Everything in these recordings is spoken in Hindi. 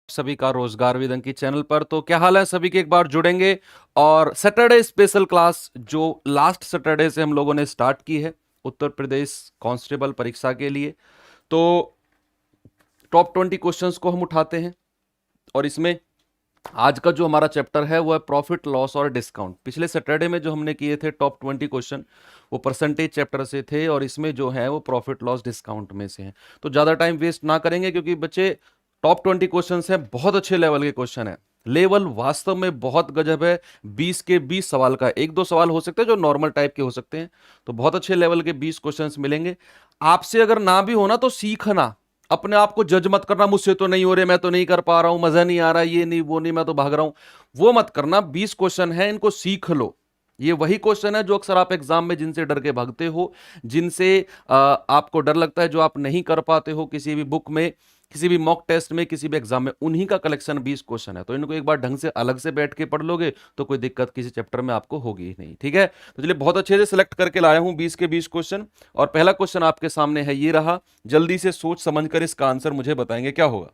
सभी का रोजगार विदन की चैनल पर। तो क्या हाल है सभी के, एक बार जुड़ेंगे और सैटरडे स्पेशल क्लास जो लास्ट सैटरडे से हम लोगों ने स्टार्ट की है उत्तर प्रदेश कांस्टेबल परीक्षा के लिए। तो टॉप 20 क्वेश्चंस को हम उठाते हैं और इसमें आज का जो हमारा चैप्टर है वो है प्रॉफिट लॉस और डिस्काउंट। पिछले सैटरडे में जो हमने किए थे टॉप 20 क्वेश्चन वो परसेंटेज चैप्टर से थे और इसमें जो है वो प्रॉफिट लॉस डिस्काउंट में से हैं। तो ज्यादा टाइम वेस्ट ना करेंगे क्योंकि बच्चे टॉप 20 क्वेश्चन हैं, बहुत अच्छे लेवल के क्वेश्चन है। लेवल वास्तव में बहुत गजब है। 20 के 20 सवाल का एक दो सवाल हो सकते हैं जो नॉर्मल टाइप के हो सकते हैं। तो बहुत अच्छे लेवल के 20 क्वेश्चंस मिलेंगे। आपसे अगर ना भी होना तो सीखना, अपने आप को जज मत करना, मुझसे तो नहीं हो रहे, मैं तो नहीं कर पा रहा हूं, मजा नहीं आ रहा, ये नहीं वो नहीं, मैं तो भाग रहा हूं, वो मत करना। 20 क्वेश्चन है, इनको सीख लो। ये वही क्वेश्चन है जो अक्सर आप एग्जाम में जिनसे डर के भागते हो, जिनसे आपको डर लगता है, जो आप नहीं कर पाते हो किसी भी बुक में, किसी भी मॉक टेस्ट में, किसी भी एग्जाम में, उन्हीं का कलेक्शन 20 क्वेश्चन है। तो इनको एक बार ढंग से अलग से बैठ के पढ़ लोगे तो कोई दिक्कत किसी चैप्टर में आपको होगी ही नहीं। ठीक है, तो चलिए बहुत अच्छे से सिलेक्ट करके लाया हूं 20 के 20 क्वेश्चन। और पहला क्वेश्चन आपके सामने है, ये रहा। जल्दी से सोच समझकर इसका आंसर मुझे बताएंगे क्या होगा।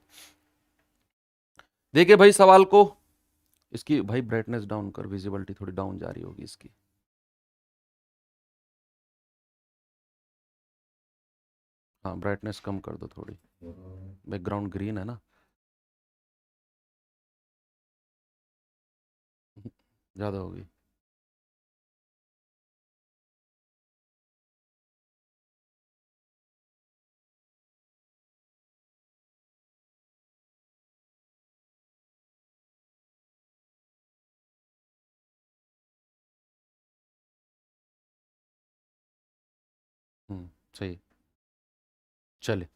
देखिए भाई सवाल को, इसकी भाई ब्राइटनेस डाउन कर, विजिबिलिटी थोड़ी डाउन जा रही होगी इसकी। हाँ ब्राइटनेस कम कर दो थोड़ी, बैकग्राउंड ग्रीन है ना। ज्यादा होगी। सही। चलिए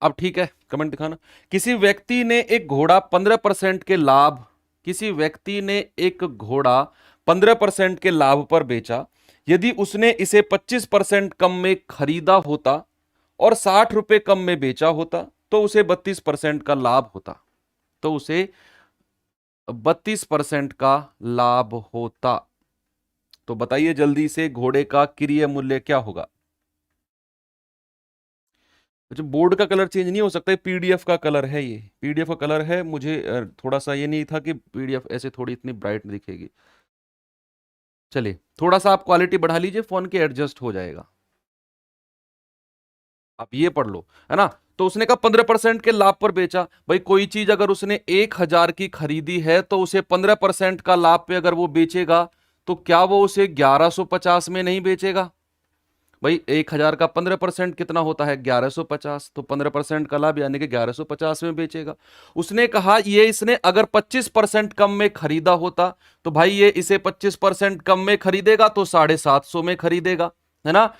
अब ठीक है, कमेंट दिखाना। किसी व्यक्ति ने एक घोड़ा 15% के लाभ, किसी व्यक्ति ने एक घोड़ा 15% के लाभ पर बेचा। यदि उसने इसे 25% कम में खरीदा होता और 60 रुपए कम में बेचा होता तो उसे 32% का लाभ होता। तो उसे 32% का लाभ होता। तो बताइए जल्दी से, घोड़े का क्रय मूल्य क्या होगा। अच्छा, बोर्ड का कलर चेंज नहीं हो सकता, पीडीएफ का कलर है, ये पीडीएफ का कलर है। मुझे थोड़ा सा ये नहीं था कि पीडीएफ ऐसे थोड़ी इतनी ब्राइट दिखेगी। चलिए थोड़ा सा आप क्वालिटी बढ़ा लीजिए, फोन के एडजस्ट हो जाएगा। आप ये पढ़ लो, है ना। तो उसने कहा 15% के लाभ पर बेचा। भाई कोई चीज अगर उसने 1000 की खरीदी है तो उसे 15% का लाभ पे अगर वो बेचेगा तो क्या वो उसे 1150 में नहीं बेचेगा। भाई 1000 का 15% कितना होता है, 1150। तो 15% का लाभ यानी कि 1150 में बेचेगा। उसने कहा ये इसने अगर 25% कम में खरीदा होता तो भाई ये इसे 25% कम में खरीदेगा तो 750 में खरीदेगा, है ना।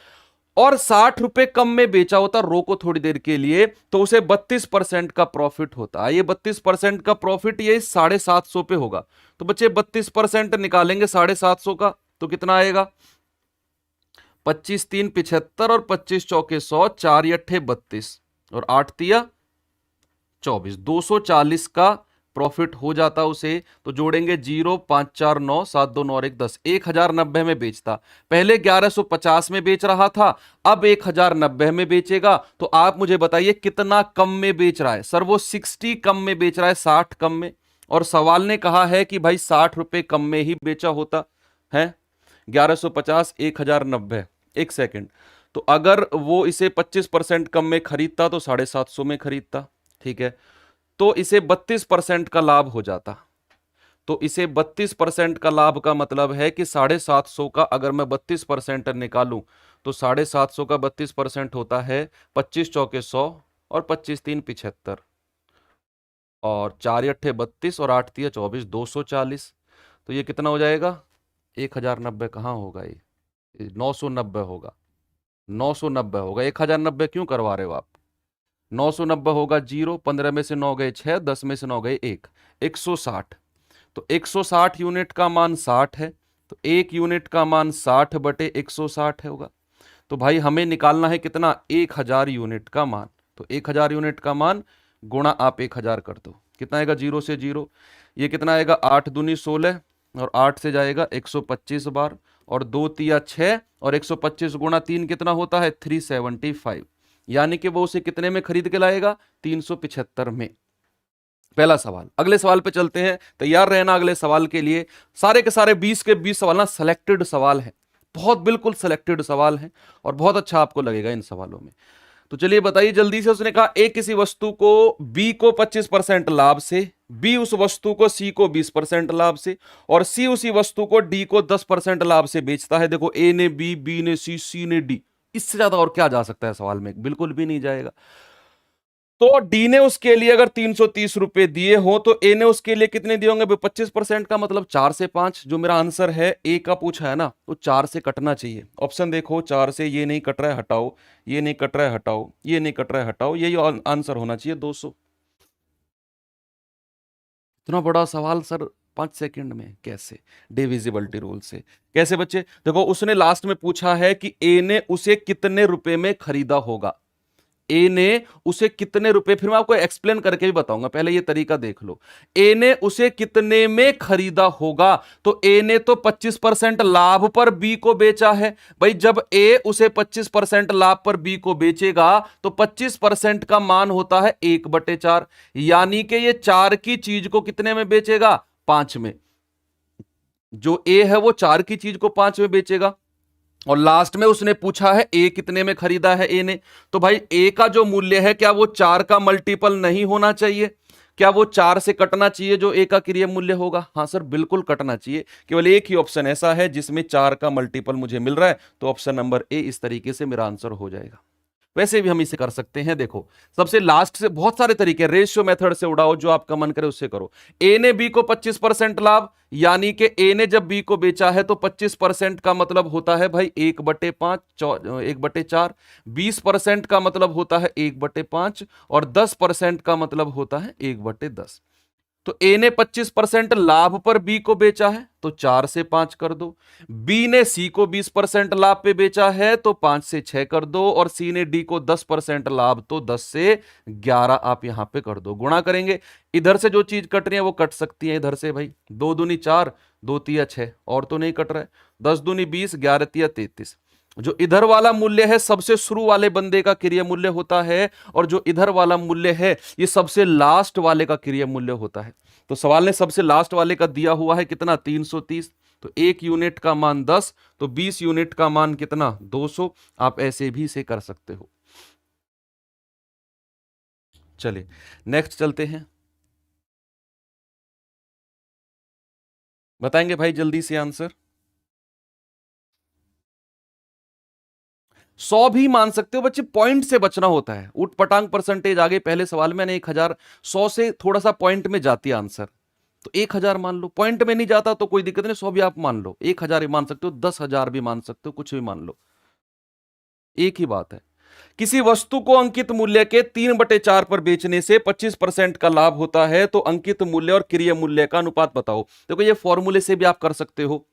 और 60 रुपए कम में बेचा होता, रोको थोड़ी देर के लिए, तो उसे 32% का प्रॉफिट होता। ये 32% का प्रॉफिट ये 750 पे होगा। तो बच्चे 32% निकालेंगे 750 का तो कितना आएगा, 25 3 75 और 25 चौके 100, 4 अट्ठे 32 और 8 तिया 24, 240 का प्रॉफिट हो जाता उसे। तो जोड़ेंगे 0 5 4 9 7 2 9 और 1 10, 1090 में बेचता। पहले 1150 में बेच रहा था, अब 1090 में बेचेगा। तो आप मुझे बताइए कितना कम में बेच रहा है। सर वो 60 कम में बेच रहा है, 60 कम में। और सवाल ने कहा है कि भाई 60 रुपए कम में ही बेचा होता है। 1150 1090, एक सेकंड। तो अगर वो इसे 25% कम में खरीदता तो 750 में खरीदता, ठीक है। तो इसे 32% का लाभ हो जाता। तो इसे 32% का लाभ का मतलब है कि 750 का अगर मैं 32% निकालूं तो 750 का 32% होता है 25 चौके 100 और 25 3 75 और 4 अट्ठे 32 और 8 तिया 24, 240। तो ये कितना हो जाएगा, 1090 कहाँ होगा, ये 990 होगा। 990 होगा, 1090 क्यों करवा रहे हो आप। 990 होगा, 0 15 में से 9 गए 6, 10 में से 9 गए 1, 160। तो 160 यूनिट का मान 60 है। तो 1 यूनिट का मान 60 बटे 160 है होगा। तो भाई हमें निकालना है कितना, 1000 यूनिट का मान। तो 1000 यूनिट का मान गुणा आप 1000 कर दो, कितना आएगा, 0 से 0, ये कितना आएगा, 8 दूनी 16 और 8 से जाएगा 125 बार और 2 तिया 6 और 125 गुणा 3 कितना होता है, 375। यानी कि वो उसे कितने में खरीद के लाएगा, 375 में। पहला सवाल। अगले सवाल पे चलते हैं, तैयार रहना अगले सवाल के लिए। सारे के सारे 20 के 20 सवाल ना सिलेक्टेड सवाल है, बहुत बिल्कुल सिलेक्टेड सवाल है और बहुत अच्छा आपको लगेगा इन सवालों में। तो चलिए बताइए जल्दी से। उसने कहा ए किसी वस्तु को बी को 25% लाभ से, बी उस वस्तु को सी को 20% लाभ से और सी उसी वस्तु को डी को 10% लाभ से बेचता है। देखो ए ने बी ने सी ने डी, इससे ज्यादा और क्या जा सकता है सवाल में, बिल्कुल भी नहीं जाएगा। तो डी ने उसके लिए अगर 330 रुपए दिए हो तो ए ने उसके लिए कितने दिए होंगे? 25% का मतलब 4 से 5। जो मेरा आंसर है ए का पूछा है ना, तो 4 से कटना चाहिए। ऑप्शन देखो, 4 से ये नहीं कट रहा है हटाओ, ये नहीं कट रहा है हटाओ, ये नहीं कट रहा है हटाओ, यही आंसर होना चाहिए 200। इतना बड़ा सवाल सर 5 सेकंड में कैसे? डिविजिबिलिटी रूल से कैसे बच्चे? देखो उसने लास्ट में पूछा है कि ए ने उसे कितने रुपए में खरीदा होगा। ए ने उसे कितने रुपए, फिर मैं आपको एक्सप्लेन करके भी बताऊंगा, पहले ये तरीका देख लो। ए ने उसे कितने में खरीदा होगा, तो ए ने तो 25% लाभ पर बी को बेचा है। भाई जब ए उसे 25% लाभ पर बी को बेचेगा तो 25% का मान होता है 1/4, यानी कि ये 4 की चीज को कितने में बेचेगा? 5 में। जो ए है वो 4 की चीज को 5 में बेचेगा। और लास्ट में उसने पूछा है ए कितने में खरीदा है ए ने, तो भाई ए का जो मूल्य है क्या वो 4 का मल्टीपल नहीं होना चाहिए? क्या वो 4 से कटना चाहिए जो ए का क्रिया मूल्य होगा? हाँ सर बिल्कुल कटना चाहिए। केवल एक ही ऑप्शन ऐसा है जिसमें 4 का मल्टीपल मुझे मिल रहा है, तो ऑप्शन नंबर ए इस तरीके से मेरा आंसर हो जाएगा। वैसे भी हम इसे कर सकते हैं। देखो सबसे लास्ट से बहुत सारे तरीके, रेशियो मेथड से उड़ाओ, जो आपका मन करे उससे करो। ए ने बी को 25% लाभ, यानी कि ए ने जब बी को बेचा है तो 25% का मतलब होता है भाई 1/5, 1/4। 20% का मतलब होता है 1/5 और 10% का मतलब होता है 1/10। तो ए ने 25% लाभ पर बी को बेचा है तो 4 से 5 कर दो। बी ने सी को 20% लाभ पे बेचा है तो 5 से 6 कर दो और सी ने डी को 10% लाभ, तो 10 से 11 आप यहां पे कर दो। गुणा करेंगे, इधर से जो चीज कट रही है वो कट सकती है इधर से भाई। 2 दूनी 4, 2 तिया 6, और तो नहीं कट रहा है। 10 दूनी 20, 11 तिया 33। जो इधर वाला मूल्य है सबसे शुरू वाले बंदे का क्रिया मूल्य होता है, और जो इधर वाला मूल्य है ये सबसे लास्ट वाले का क्रिया मूल्य होता है। तो सवाल ने सबसे लास्ट वाले का दिया हुआ है कितना? 330। तो 1 यूनिट का मान 10, तो 20 यूनिट का मान कितना? 200। आप ऐसे भी इसे कर सकते हो। चलिए नेक्स्ट चलते हैं। बताएंगे भाई जल्दी से आंसर। 100 भी मान सकते हो बच्चे, पॉइंट से बचना होता है। उठ पटांग परसेंटेज आगे पहले सवाल में ने 1000, 100 से थोड़ा सा पॉइंट में जाती है आंसर, तो 1000 मान लो। पॉइंट में नहीं जाता तो कोई दिक्कत नहीं, 100 भी आप मान लो, 1000 भी मान सकते हो, 10,000 भी मान सकते हो, कुछ भी मान लो, एक ही बात है। किसी वस्तु को अंकित मूल्य के 3/4 पर बेचने से 25% का लाभ होता है, तो अंकित मूल्य और क्रिय मूल्य का अनुपात बताओ। देखो ये फॉर्मूले से भी आप कर सकते हो।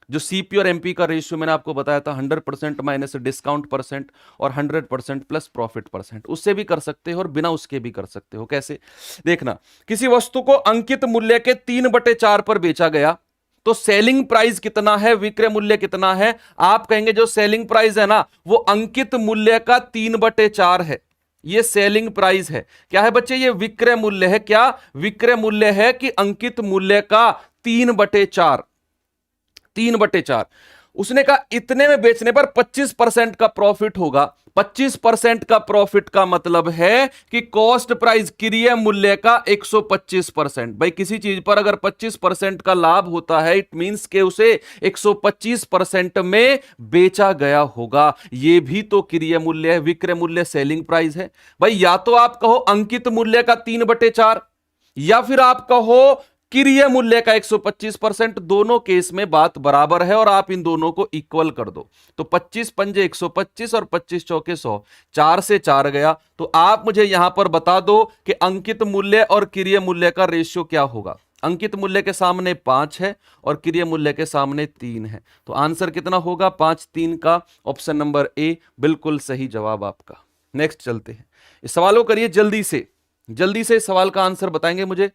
जो सीपी और एमपी का रेशियो मैंने आपको बताया था, 100% माइनस डिस्काउंट परसेंट और 100% प्लस प्रॉफिट परसेंट, उससे भी कर सकते हो और बिना उसके भी कर सकते हो। कैसे? देखना, किसी वस्तु को अंकित मूल्य के 3/4 पर बेचा गया, तो सेलिंग प्राइस कितना है, विक्रय मूल्य कितना है? आप कहेंगे जो सेलिंग प्राइस है ना वो अंकित मूल्य का 3/4 है, ये सेलिंग प्राइस है। क्या है बच्चे? ये विक्रय मूल्य है। क्या विक्रय मूल्य है? कि अंकित मूल्य का 3/4, 3/4। उसने कहा इतने में बेचने पर 25% का प्रॉफिट होगा। 25% का प्रॉफिट का मतलब है कि कॉस्ट प्राइस क्रिय मूल्य का 125%। भाई किसी चीज पर अगर 25% का लाभ होता है, इट मींस के उसे 125% में बेचा गया होगा। यह भी तो क्रिय मूल्य है, विक्रय मूल्य सेलिंग प्राइस है। भाई या तो आप कहो अंकित मूल्य का 3/4 या फिर आप कहो क्रिय मूल्य का 125%, दोनों केस में बात बराबर है और आप इन दोनों को इक्वल कर दो। तो 25 पंजे 125 और 25 चौके 100, 4 से 4 गया। तो आप मुझे यहां पर बता दो कि अंकित मूल्य और क्रिय मूल्य का रेशियो क्या होगा। अंकित मूल्य के सामने 5 है और क्रिय मूल्य के सामने 3 है, तो आंसर कितना होगा? 5 3 का। ऑप्शन नंबर ए बिल्कुल सही जवाब आपका। नेक्स्ट चलते हैं, इस सवाल को करिए जल्दी से, जल्दी से इस सवाल का आंसर बताएंगे मुझे।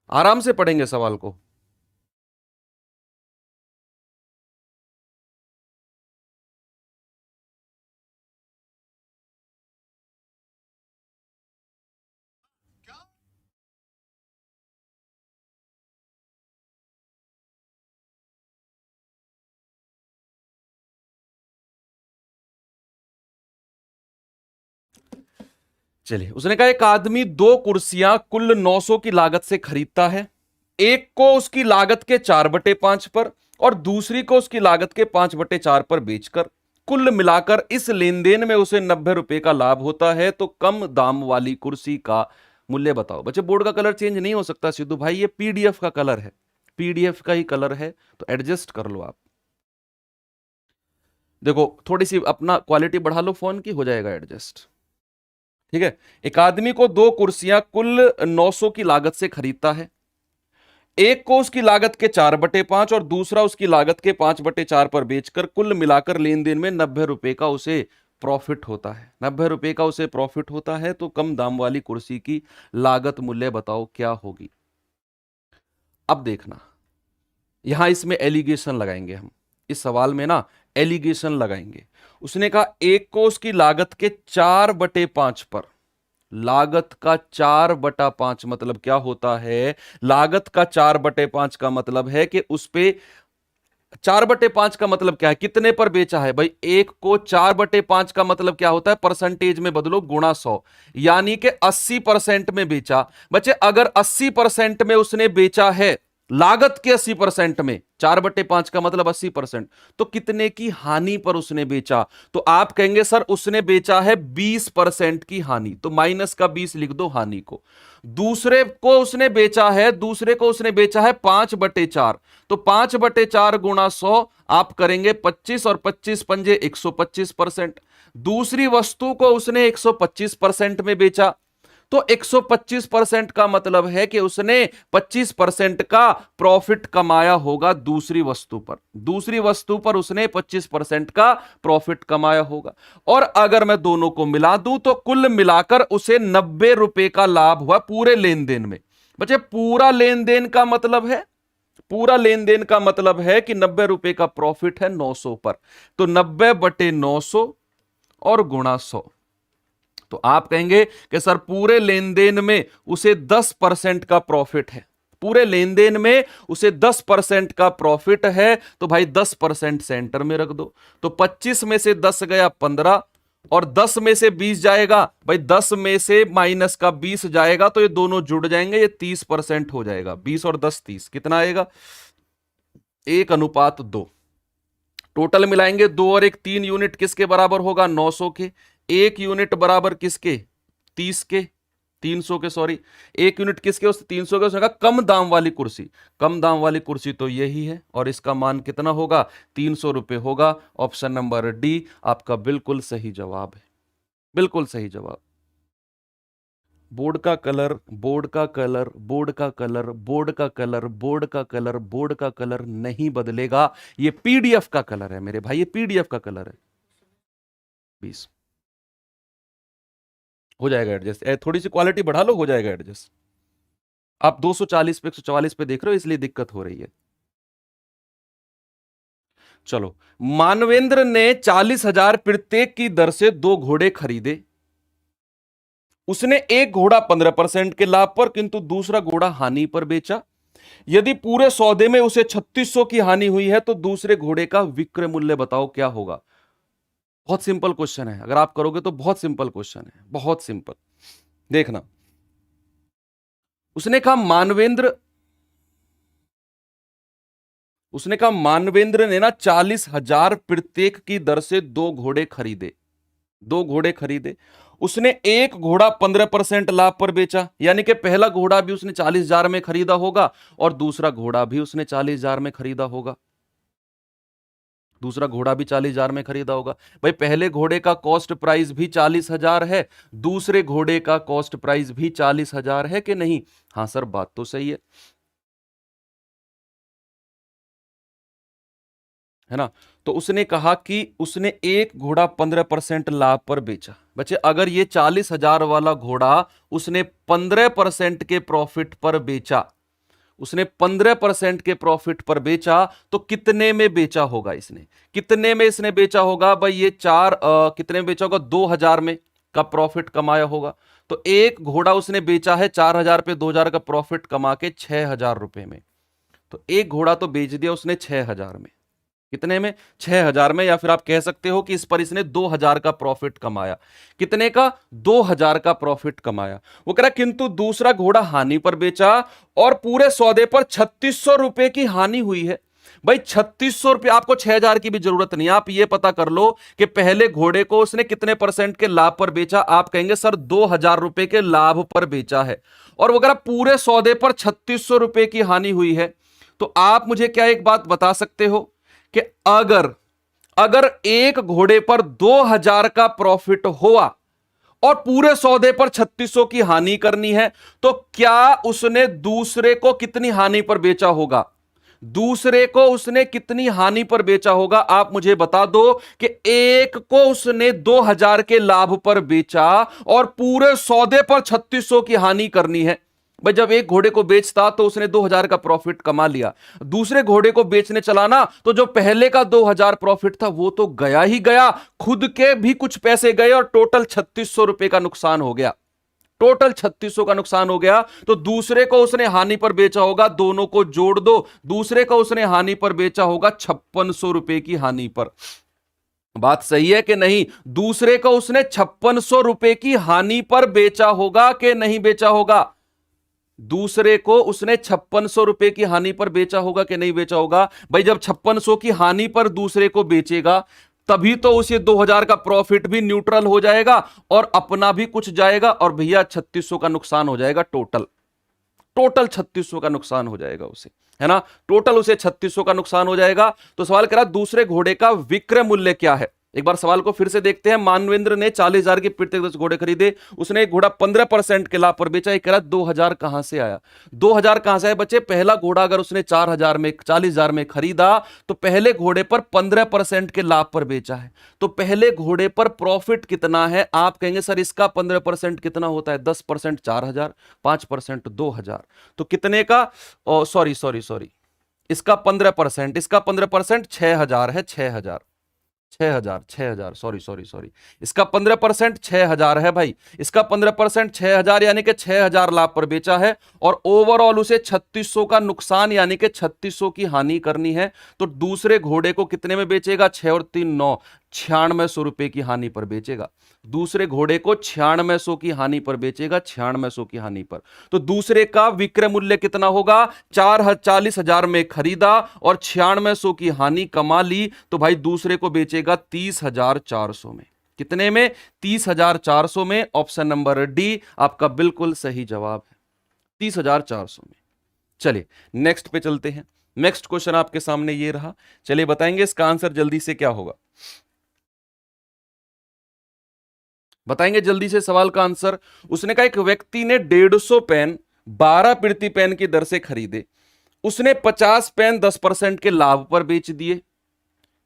आराम से पढ़ेंगे सवाल को। चलिए, उसने कहा एक आदमी दो कुर्सियां कुल 900 की लागत से खरीदता है। एक को उसकी लागत के 4/5 पर और दूसरी को उसकी लागत के 5/4 पर बेचकर कुल मिलाकर इस लेन देन में उसे 90 रुपए का लाभ होता है। तो कम दाम वाली कुर्सी का मूल्य बताओ। बच्चे, बोर्ड का कलर चेंज नहीं हो सकता सिद्धू भाई, ये पीडीएफ का कलर है, पीडीएफ का ही कलर है, तो एडजस्ट कर लो आप। देखो, थोड़ी सी अपना क्वालिटी बढ़ा लो फोन की, हो जाएगा एडजस्ट। ठीक है। एक आदमी को दो कुर्सियां कुल 900 की लागत से खरीदता है। एक को उसकी लागत के 4/5 और दूसरा उसकी लागत के 5/4 पर बेचकर कुल मिलाकर लेन देन में 90 रुपए का उसे प्रॉफिट होता है। 90 रुपए का उसे प्रॉफिट होता है। तो कम दाम वाली कुर्सी की लागत मूल्य बताओ क्या होगी। अब देखना, यहां इसमें एलिगेशन लगाएंगे हम, इस सवाल में ना एलिगेशन लगाएंगे। उसने कहा एक को उसकी लागत के 4/5 पर, लागत का 4/5 मतलब क्या होता है, लागत का 4/5 का मतलब है कि उस पे 4/5 का मतलब क्या है, कितने पर बेचा है भाई। एक को 4/5 का मतलब क्या होता है, परसेंटेज में बदलो, गुणा 100, यानी कि 80% में बेचा। बच्चे, अगर 80% में उसने बेचा है, लागत के 80% में, 4/5 का मतलब 80%, तो कितने की हानि पर उसने बेचा। तो आप कहेंगे सर उसने बेचा है 20% की हानि, तो माइनस का 20 लिख दो हानि को। दूसरे को उसने बेचा है, दूसरे को उसने बेचा है 5/4, तो 5/4 गुणा 100 आप करेंगे 25 और 25 पंजे 125%। दूसरी वस्तु को उसने 125% में बेचा, तो 125% का मतलब है कि उसने 25% का प्रॉफिट कमाया होगा दूसरी वस्तु पर। दूसरी वस्तु पर उसने 25% का प्रॉफिट कमाया होगा। और अगर मैं दोनों को मिला दूं तो कुल मिलाकर उसे 90 रुपए का लाभ हुआ पूरे लेन देन में। बच्चे, पूरा लेन देन का मतलब है, पूरा लेन देन का मतलब है कि 90 रुपए का प्रॉफिट है 900 पर, तो 90/900 और गुणा 100। तो आप कहेंगे कि सर पूरे लेन देन में उसे 10% का प्रॉफिट है, पूरे लेन देन में उसे 10% का प्रॉफिट है। तो भाई 10% सेंटर में रख दो। तो 25 में से 10 गया 15 और 10 में से 20 जाएगा भाई, 10 में से माइनस का 20 जाएगा, तो ये दोनों जुड़ जाएंगे, ये 30% हो जाएगा। 20 और 10 30, कितना आएगा, 1:2। टोटल मिलाएंगे 2 और 1 3 यूनिट किसके बराबर होगा, 900 के। 1 यूनिट बराबर किसके, 30 के, 300 के, सॉरी 1 यूनिट किसके, उस 300 के। उसने कहा कम दाम वाली कुर्सी, कम दाम वाली कुर्सी तो यही है, और इसका मान कितना होगा, 300 रुपए होगा। ऑप्शन नंबर डी आपका बिल्कुल सही जवाब है, बिल्कुल सही जवाब। बोर्ड का कलर, बोर्ड का कलर, बोर्ड का कलर, बोर्ड का कलर, बोर्ड का कलर, बोर्ड का कलर नहीं बदलेगा। ये पीडीएफ का कलर है मेरे भाई, ये पीडीएफ का कलर है। 20 हो जाएगा एडजस्ट, थोड़ी सी क्वालिटी बढ़ा लो, हो जाएगा एडजस्ट। आप 240 पे 144 पे देख रहे हो, इसलिए दिक्कत हो रही है। चलो, मानवेंद्र ने 40,000 प्रत्येक की दर से 2 घोड़े खरीदे। उसने एक घोड़ा 15% के लाभ पर किंतु दूसरा घोड़ा हानि पर बेचा। यदि पूरे सौदे में उसे 3600 की हानि हुई है तो दूसरे घोड़े का विक्रय मूल्य बताओ क्या होगा। बहुत सिंपल क्वेश्चन है, अगर आप करोगे तो बहुत सिंपल क्वेश्चन है, बहुत सिंपल। देखना, उसने कहा मानवेंद्र ने ना 40,000 प्रत्येक की दर से 2 घोड़े खरीदे, 2 घोड़े खरीदे। उसने एक घोड़ा 15% लाभ पर बेचा, यानी कि पहला घोड़ा भी उसने 40,000 में खरीदा होगा और दूसरा घोड़ा भी उसने 40,000 में खरीदा होगा, दूसरा घोड़ा भी 40,000 में खरीदा होगा। भाई पहले घोड़े का कॉस्ट प्राइस भी 40,000 है, दूसरे घोड़े का कॉस्ट प्राइस भी 40,000 है कि नहीं। हाँ सर, बात तो सही है ना। तो उसने कहा कि उसने एक घोड़ा 15% लाभ पर बेचा। बच्चे, अगर ये 40,000 वाला घोड़ा उसने 15% के प्रॉफिट पर बेचा, उसने 15% के प्रॉफिट पर बेचा, तो कितने में बेचा होगा इसने, कितने में इसने बेचा होगा भाई। ये कितने में बेचा होगा, 2,000 में का प्रॉफिट कमाया होगा। तो एक घोड़ा उसने बेचा है 4,000 पे, 2,000 का प्रॉफिट कमा के 6,000 रुपए में। तो एक घोड़ा तो बेच दिया उसने 6,000 में, कितने में? 6,000 में। या फिर आप कह सकते हो कि इस पर इसने 2,000 का प्रॉफिट कमाया। कितने का? 2,000 का प्रॉफिट कमाया। वो कह रहा किंतु दूसरा घोड़ा हानि पर बेचा और पूरे सौदे पर 3,600 रुपए की हानि हुई है। भाई 3,600 रुपए, आपको 6,000 की भी जरूरत नहीं, आप ये पता कर लो कि पहले घोड़े को उसने कितने परसेंट के लाभ पर बेचा। आप कहेंगे सर 2,000 रुपए के लाभ पर बेचा है, और वो कह रहा पूरे सौदे पर 3,600 रुपए की हानि हुई है। तो आप मुझे क्या एक बात बता सकते हो कि अगर अगर एक घोड़े पर 2,000 का प्रॉफिट हुआ और पूरे सौदे पर 3,600 की हानि करनी है, तो क्या उसने दूसरे को कितनी हानि पर बेचा होगा? दूसरे को उसने कितनी हानि पर बेचा होगा? आप मुझे बता दो कि एक को उसने 2,000 के लाभ पर बेचा और पूरे सौदे पर 3,600 की हानि करनी है। भाई जब एक घोड़े को बेचता तो उसने 2,000 का प्रॉफिट कमा लिया, दूसरे घोड़े को बेचने चला ना, तो जो पहले का 2,000 प्रॉफिट था वो तो गया ही गया, खुद के भी कुछ पैसे गए और टोटल 3,600 रुपए का नुकसान हो गया। टोटल 3,600 का नुकसान हो गया। तो दूसरे को उसने हानि पर बेचा होगा, दोनों को जोड़ दो, दूसरे को उसने हानि पर बेचा होगा 5,600 रुपए की हानि पर। बात सही है कि नहीं? दूसरे को उसने 5,600 रुपए की हानि पर बेचा होगा कि नहीं बेचा होगा? दूसरे को उसने 5,600 रुपए की हानि पर बेचा होगा कि नहीं बेचा होगा? भाई जब 5,600 की हानि पर दूसरे को बेचेगा तभी तो उसे 2,000 का प्रॉफिट भी न्यूट्रल हो जाएगा और अपना भी कुछ जाएगा, और भैया 3,600 का नुकसान हो जाएगा। टोटल टोटल 3,600 का नुकसान हो जाएगा उसे, है ना? टोटल उसे 3,600 का नुकसान हो जाएगा। तो सवाल करा दूसरे घोड़े का विक्रय मूल्य क्या है। एक बार सवाल को फिर से देखते हैं। मानवेंद्र ने 40,000 के प्रत्येक घोड़े खरीदे, उसने एक घोड़ा 15% के लाभ पर बेचा। एक कह रहा 2,000 कहां से आया? 2,000 कहां से आया बच्चे? पहला घोड़ा अगर उसने 4,000 में 40,000 में खरीदा तो पहले घोड़े पर 15% के लाभ पर बेचा है, तो पहले घोड़े पर प्रॉफिट कितना है? आप कहेंगे सर इसका 15% कितना होता है? 10% 4,000, 5% 2,000, तो कितने का? सॉरी सॉरी सॉरी, इसका 15%, इसका 15% 6,000 है। 6,000 6,000 6,000, सॉरी सॉरी सॉरी, इसका 15% 6,000 है भाई। इसका 15% 6,000 यानी कि 6,000 लाभ पर बेचा है, और ओवरऑल उसे 3,600 का नुकसान यानी कि 3,600 की हानि करनी है। तो दूसरे घोड़े को कितने में बेचेगा? 6 और 3 9, 9,600 रुपए की हानि पर बेचेगा। दूसरे घोड़े को 9,600 की हानि पर बेचेगा, 9,600 की हानि पर। तो दूसरे का विक्रय मूल्य कितना होगा? 40,000 में खरीदा और 9,600 की हानि कमा ली, तो भाई दूसरे को बेचेगा 30,400 में। कितने में? 30,400 में। ऑप्शन नंबर डी आपका बिल्कुल सही जवाब है, 30,400 में। चलिए नेक्स्ट पे चलते हैं। नेक्स्ट क्वेश्चन आपके सामने ये रहा, चलिए बताएंगे इसका आंसर जल्दी से क्या होगा। बताएंगे जल्दी से सवाल का आंसर। उसने कहा एक व्यक्ति ने 150 पेन 12 प्रति पेन की दर से खरीदे, उसने 50 पेन 10% के लाभ पर बेच दिए,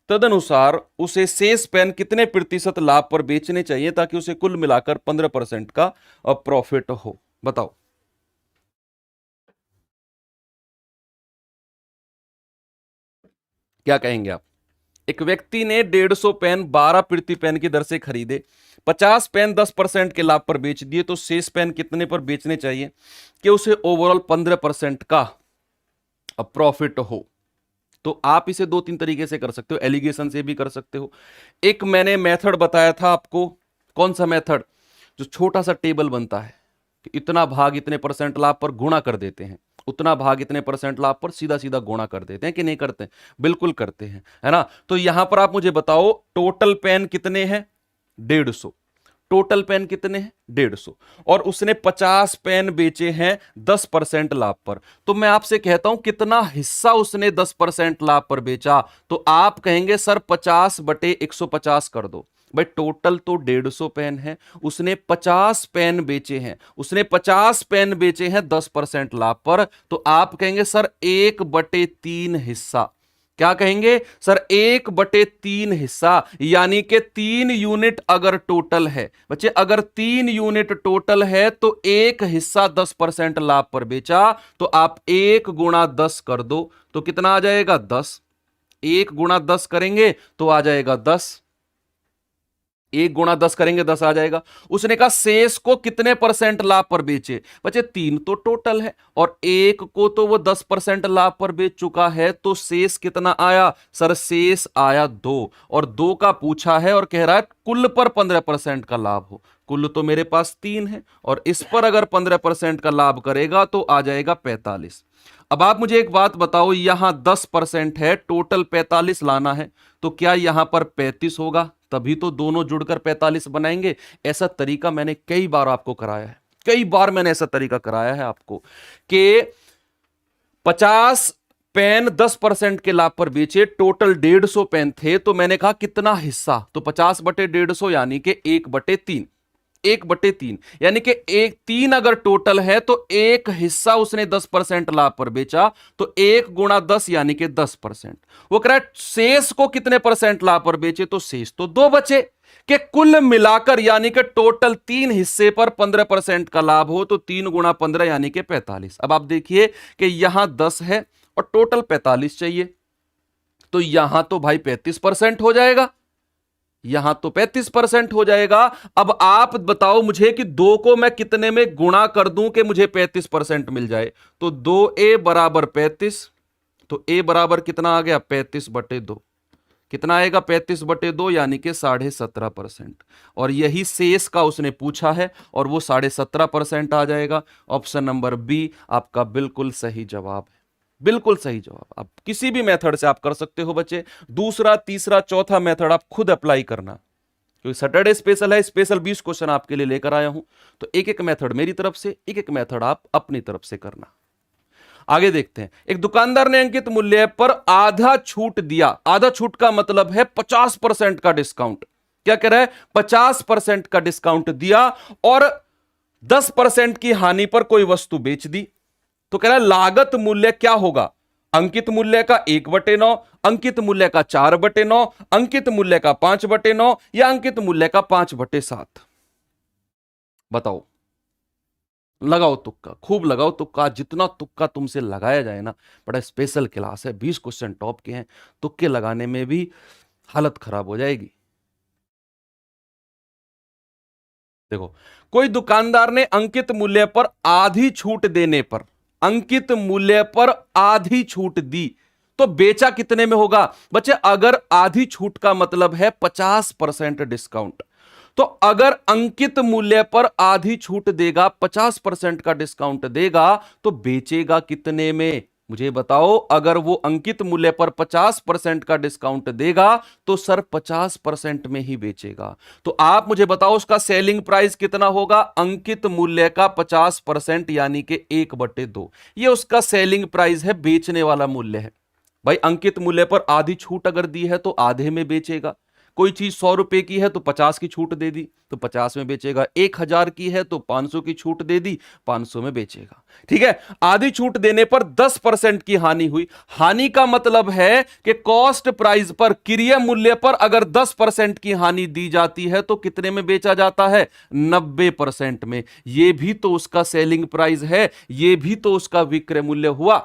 तदनुसार उसे शेष पेन कितने प्रतिशत लाभ पर बेचने चाहिए ताकि उसे कुल मिलाकर 15% का प्रॉफिट हो? बताओ। क्या कहेंगे आप? एक व्यक्ति ने 150 पेन 12 प्रति पेन की दर से खरीदे, 50 पेन 10% के लाभ पर बेच दिए, तो शेष पेन कितने पर बेचने चाहिए कि उसे ओवरऑल 15% का प्रॉफिट हो? तो आप इसे 2-3 तरीके से कर सकते हो, एलिगेशन से भी कर सकते हो। एक मैंने मेथड बताया था आपको, कौन सा मेथड? जो छोटा सा टेबल बनता है कि इतना भाग इतने परसेंट लाभ पर गुणा कर देते हैं, उतना भाग इतने परसेंट लाभ पर सीधा सीधा गुणा कर देते हैं कि नहीं करते? बिल्कुल करते हैं, है ना? तो यहां पर आप मुझे बताओ टोटल पेन कितने हैं? 150। टोटल पेन कितने हैं? 150, और उसने 50 पेन बेचे हैं 10% लाभ पर। तो मैं आपसे कहता हूं कितना हिस्सा उसने 10% लाभ पर बेचा? तो आप कहेंगे सर 50/150 कर दो। भाई टोटल तो 150 पेन है, उसने 50 पेन बेचे हैं, उसने 50 पेन बेचे हैं 10% लाभ पर, तो आप कहेंगे सर 1/3 हिस्सा। क्या कहेंगे सर? 1/3 हिस्सा, यानी कि 3 यूनिट अगर टोटल है बच्चे, अगर 3 यूनिट टोटल है तो एक हिस्सा 10% लाभ पर बेचा, तो आप 1 गुणा 10 कर दो, तो कितना आ जाएगा? 10। 1 गुणा 10 करेंगे तो आ जाएगा 10। एक गुणा 10 करेंगे 10 आ जाएगा। उसने कहा शेष को कितने परसेंट लाभ पर बेचे, बच्चे 3 तो टोटल है और एक को तो वो 10% लाभ पर बेच चुका है, तो शेष कितना आया सर, शेष आया 2 और 2 का पूछा है और कह रहा है कुल पर 15% का लाभ हो। कुल तो मेरे पास 3 है और इस पर अगर 15% का लाभ करेगा तो आ जाएगा 45। अब आप मुझे एक बात बताओ, यहां 10% है, टोटल 45 लाना है, तो क्या यहां पर 35 होगा? तभी तो दोनों जुड़कर 45 बनाएंगे। ऐसा तरीका मैंने कई बार आपको कराया है, कई बार मैंने ऐसा तरीका कराया है आपको कि 50 पेन 10% के लाभ पर बेचे, टोटल 150 पेन थे, तो मैंने कहा कितना हिस्सा, तो 50/150 यानी कि 1/3, 1/3 यानी कि 1/3 अगर टोटल है तो एक हिस्सा उसने 10% लाभ पर बेचा, तो 1 गुणा 10 यानी कि 10%। वो कह रहा है शेष को कितने परसेंट लाभ पर बेचे, तो शेष तो 2 बचे कि कुल मिलाकर यानी कि टोटल 3 हिस्से पर 15% का लाभ हो, तो 3 गुणा 15 यानी कि 45। अब आप देखिए कि यहां 10 है और टोटल 45 चाहिए, तो यहां तो भाई 35% हो जाएगा, यहां तो 35% हो जाएगा। अब आप बताओ मुझे कि 2 को मैं कितने में गुणा कर दूं कि मुझे 35% मिल जाए, तो 2a बराबर 35, तो a बराबर कितना आ गया 35/2, कितना आएगा 35/2 यानी कि 17.5%। और यही शेष का उसने पूछा है और वो 17.5% आ जाएगा। ऑप्शन नंबर बी आपका बिल्कुल सही जवाब है, बिल्कुल सही जवाब। आप किसी भी मेथड से आप कर सकते हो बच्चे, दूसरा तीसरा चौथा मेथड आप खुद अप्लाई करना, क्योंकि सैटरडे स्पेशल है, स्पेशल 20 क्वेश्चन आपके लिए लेकर आया हूं, तो एक एक मेथड मेरी तरफ से, एक एक मेथड आप अपनी तरफ से करना। आगे देखते हैं, एक दुकानदार ने अंकित मूल्य पर आधा छूट दिया, आधा छूट का मतलब है 50% का डिस्काउंट, क्या कह रहा है 50% का डिस्काउंट दिया और 10% की हानि पर कोई वस्तु बेच दी, तो कह रहा है लागत मूल्य क्या होगा, अंकित मूल्य का 1/9, अंकित मूल्य का 4/9, अंकित मूल्य का 5/9 या अंकित मूल्य का 5/7। बताओ, लगाओ तुक्का, खूब लगाओ तुक्का, जितना तुक्का तुमसे लगाया जाए ना, बड़ा स्पेशल क्लास है, 20 क्वेश्चन टॉप के हैं, तुक्के लगाने में भी हालत खराब हो जाएगी। देखो, कोई दुकानदार ने अंकित मूल्य पर आधी छूट देने पर, अंकित मूल्य पर आधी छूट दी, तो बेचा कितने में होगा बच्चे, अगर आधी छूट का मतलब है 50% डिस्काउंट, तो अगर अंकित मूल्य पर आधी छूट देगा, 50% का डिस्काउंट देगा, तो बेचेगा कितने में मुझे बताओ। अगर वो अंकित मूल्य पर 50% का डिस्काउंट देगा तो सर 50% में ही बेचेगा, तो आप मुझे बताओ उसका सेलिंग प्राइस कितना होगा, अंकित मूल्य का 50% यानी कि 1/2, ये उसका सेलिंग प्राइस है, बेचने वाला मूल्य है। भाई अंकित मूल्य पर आधी छूट अगर दी है तो आधे में बेचेगा, कोई चीज 100 रुपए की है तो 50 की छूट दे दी तो 50 में बेचेगा, 1000 की है तो 500 की छूट दे दी 500 में बेचेगा। ठीक है, आधी छूट देने पर 10% की हानि हुई, हानि का मतलब है कि कॉस्ट प्राइस पर, क्रय मूल्य पर अगर 10% की हानि दी जाती है तो कितने में बेचा जाता है 90% में। यह भी तो उसका सेलिंग प्राइस है, यह भी तो उसका विक्रय मूल्य हुआ।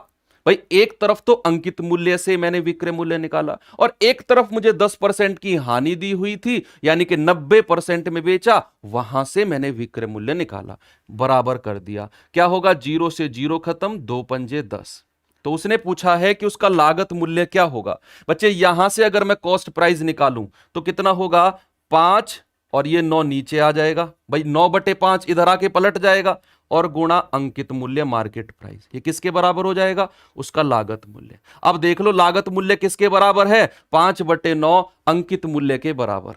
भाई एक तरफ तो अंकित मूल्य से मैंने विक्रय मूल्य निकाला और एक तरफ मुझे 10% की हानि दी हुई थी यानी कि 90% में बेचा, वहां से मैंने विक्रय मूल्य निकाला, बराबर कर दिया। क्या होगा, 0 से 0 खत्म, 2 पंजे 10। तो उसने पूछा है कि उसका लागत मूल्य क्या होगा। बच्चे यहां से अगर मैं कॉस्ट प्राइस निकालूं तो कितना होगा 5 और ये 9 नीचे आ जाएगा, भाई 9/5 इधर आके पलट जाएगा और गुणा अंकित मूल्य मार्केट प्राइस, ये किसके बराबर हो जाएगा, उसका लागत मूल्य। अब देख लो लागत मूल्य किसके बराबर है, 5/9 अंकित मूल्य के बराबर।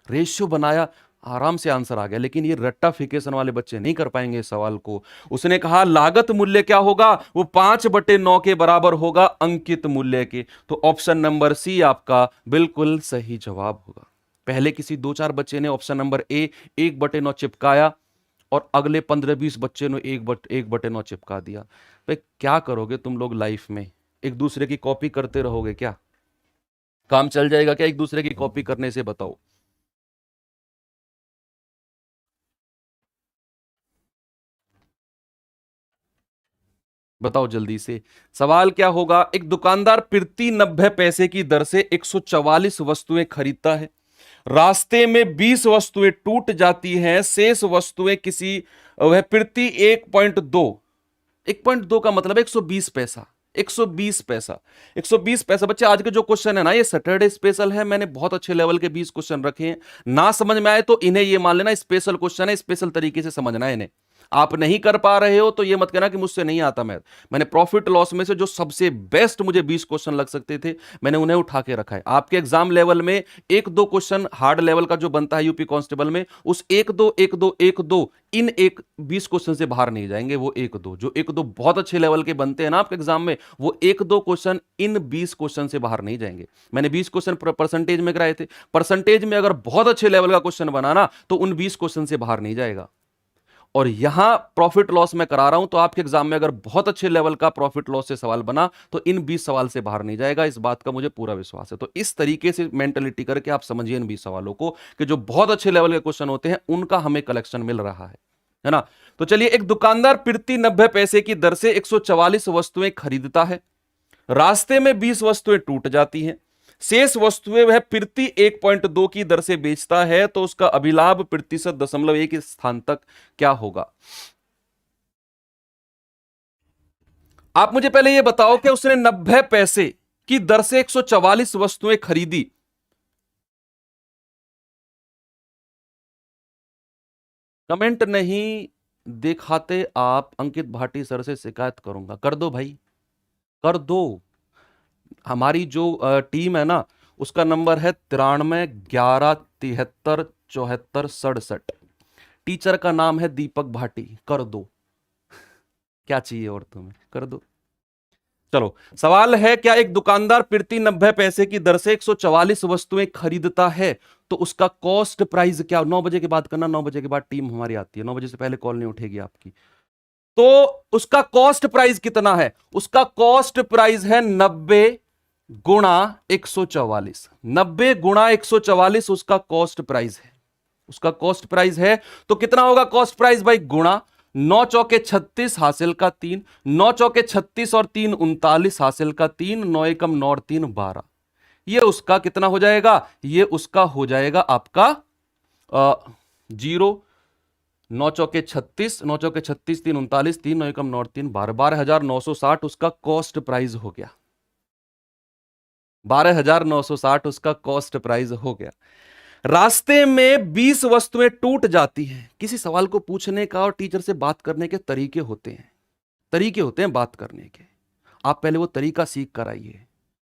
रेशियो बनाया, आराम से आंसर आ गया, लेकिन ये रट्टाफिकेशन वाले बच्चे नहीं कर पाएंगे इस सवाल को। उसने कहा लागत मूल्य क्या होगा, वो 5/9 के बराबर होगा अंकित मूल्य के, तो ऑप्शन नंबर सी आपका बिल्कुल सही जवाब होगा। पहले किसी 2-4 बच्चे ने ऑप्शन नंबर ए 1/9 चिपकाया और अगले 15-20 बच्चे ने 1/9 चिपका दिया। भाई क्या करोगे तुम लोग लाइफ में, एक दूसरे की कॉपी करते रहोगे क्या, काम चल जाएगा क्या एक दूसरे की कॉपी करने से, बताओ। बताओ जल्दी से, सवाल क्या होगा, एक दुकानदार प्रति 90 पैसे की दर से 144 वस्तुएं खरीदता है, रास्ते में 20 वस्तुएं टूट जाती हैं, शेष वस्तुएं किसी वह प्रति 1.2 का मतलब 120 पैसा। 120 पैसा 120 पैसा। बच्चे आज के जो क्वेश्चन है ना, ये सैटरडे स्पेशल है। मैंने बहुत अच्छे लेवल के 20 क्वेश्चन रखे हैं। ना समझ में आए तो इन्हें ये मान लेना स्पेशल क्वेश्चन है, स्पेशल तरीके से समझना है इन्हें। आप नहीं कर पा रहे हो तो ये मत कहना कि मुझसे नहीं आता। मैंने प्रॉफिट लॉस में से जो सबसे बेस्ट मुझे 20 क्वेश्चन लग सकते थे, मैंने उन्हें उठा के रखा है। आपके एग्जाम लेवल में एक दो क्वेश्चन हार्ड लेवल का जो बनता है यूपी कांस्टेबल में, उस एक दो इन 20 क्वेश्चन से बाहर नहीं जाएंगे। वो एक दो बहुत अच्छे लेवल के बनते हैं ना आपके एग्जाम में, वो एक दो क्वेश्चन इन 20 क्वेश्चन से बाहर नहीं जाएंगे। मैंने 20 क्वेश्चन परसेंटेज में कराए थे। परसेंटेज में अगर बहुत अच्छे लेवल का क्वेश्चन बनाना तो उन 20 क्वेश्चन से बाहर नहीं जाएगा। और यहां प्रॉफिट लॉस में करा रहा हूं तो आपके एग्जाम में अगर बहुत अच्छे लेवल का प्रॉफिट लॉस से सवाल बना तो इन 20 सवाल से बाहर नहीं जाएगा। इस बात का मुझे पूरा विश्वास है। तो इस तरीके से मेंटलिटी करके आप समझिए इन 20 सवालों को कि जो बहुत अच्छे लेवल के क्वेश्चन होते हैं उनका हमें कलेक्शन मिल रहा है ना। तो चलिए, एक दुकानदार प्रति 90 पैसे की दर से 144 वस्तुएं खरीदता है। रास्ते में 20 वस्तुएं टूट जाती हैं, शेष वस्तुएं वह प्रति 1.2 की दर से बेचता है, तो उसका अभिलाभ प्रतिशत 0.1 स्थान तक क्या होगा। आप मुझे पहले यह बताओ कि उसने 90 पैसे की दर से 144 वस्तुएं खरीदी। कमेंट नहीं दिखाते आप, अंकित भाटी सर से शिकायत करूंगा। कर दो भाई, कर दो। हमारी जो टीम है ना, उसका नंबर है 9311737467। टीचर का नाम है दीपक भाटी। कर दो, क्या चाहिए और तुम्हें, कर दो। चलो, सवाल है, क्या एक दुकानदार प्रति 90 पैसे की दर से 144 वस्तुएं खरीदता है, तो उसका कॉस्ट प्राइस क्या। 9 बजे के बाद करना, 9 बजे के बाद टीम हमारी आती है, 9 बजे से पहले कॉल नहीं उठेगी आपकी। तो उसका कॉस्ट प्राइस कितना है। उसका कॉस्ट प्राइस है 90 गुणा 144। 90 गुणा 144 उसका कॉस्ट प्राइस है। उसका कॉस्ट प्राइस है तो कितना होगा कॉस्ट प्राइस भाई। गुणा 9 चौके 36 हासिल का 3, 9 चौके 36 और 3 39 हासिल का 3, 9 एकम 9 और 3 12। ये उसका कितना हो जाएगा, ये उसका हो जाएगा आपका 0, 9 चौके 36, 9 चौके 36, 3 39, 3 9 एकम 9 और 3 12, 12,960 उसका कॉस्ट प्राइस हो गया। 12,960 उसका कॉस्ट प्राइस हो गया। रास्ते में 20 वस्तुएं टूट जाती हैं। किसी सवाल को पूछने का और टीचर से बात करने के तरीके होते हैं, तरीके होते हैं बात करने के। आप पहले वो तरीका सीख कर आइए,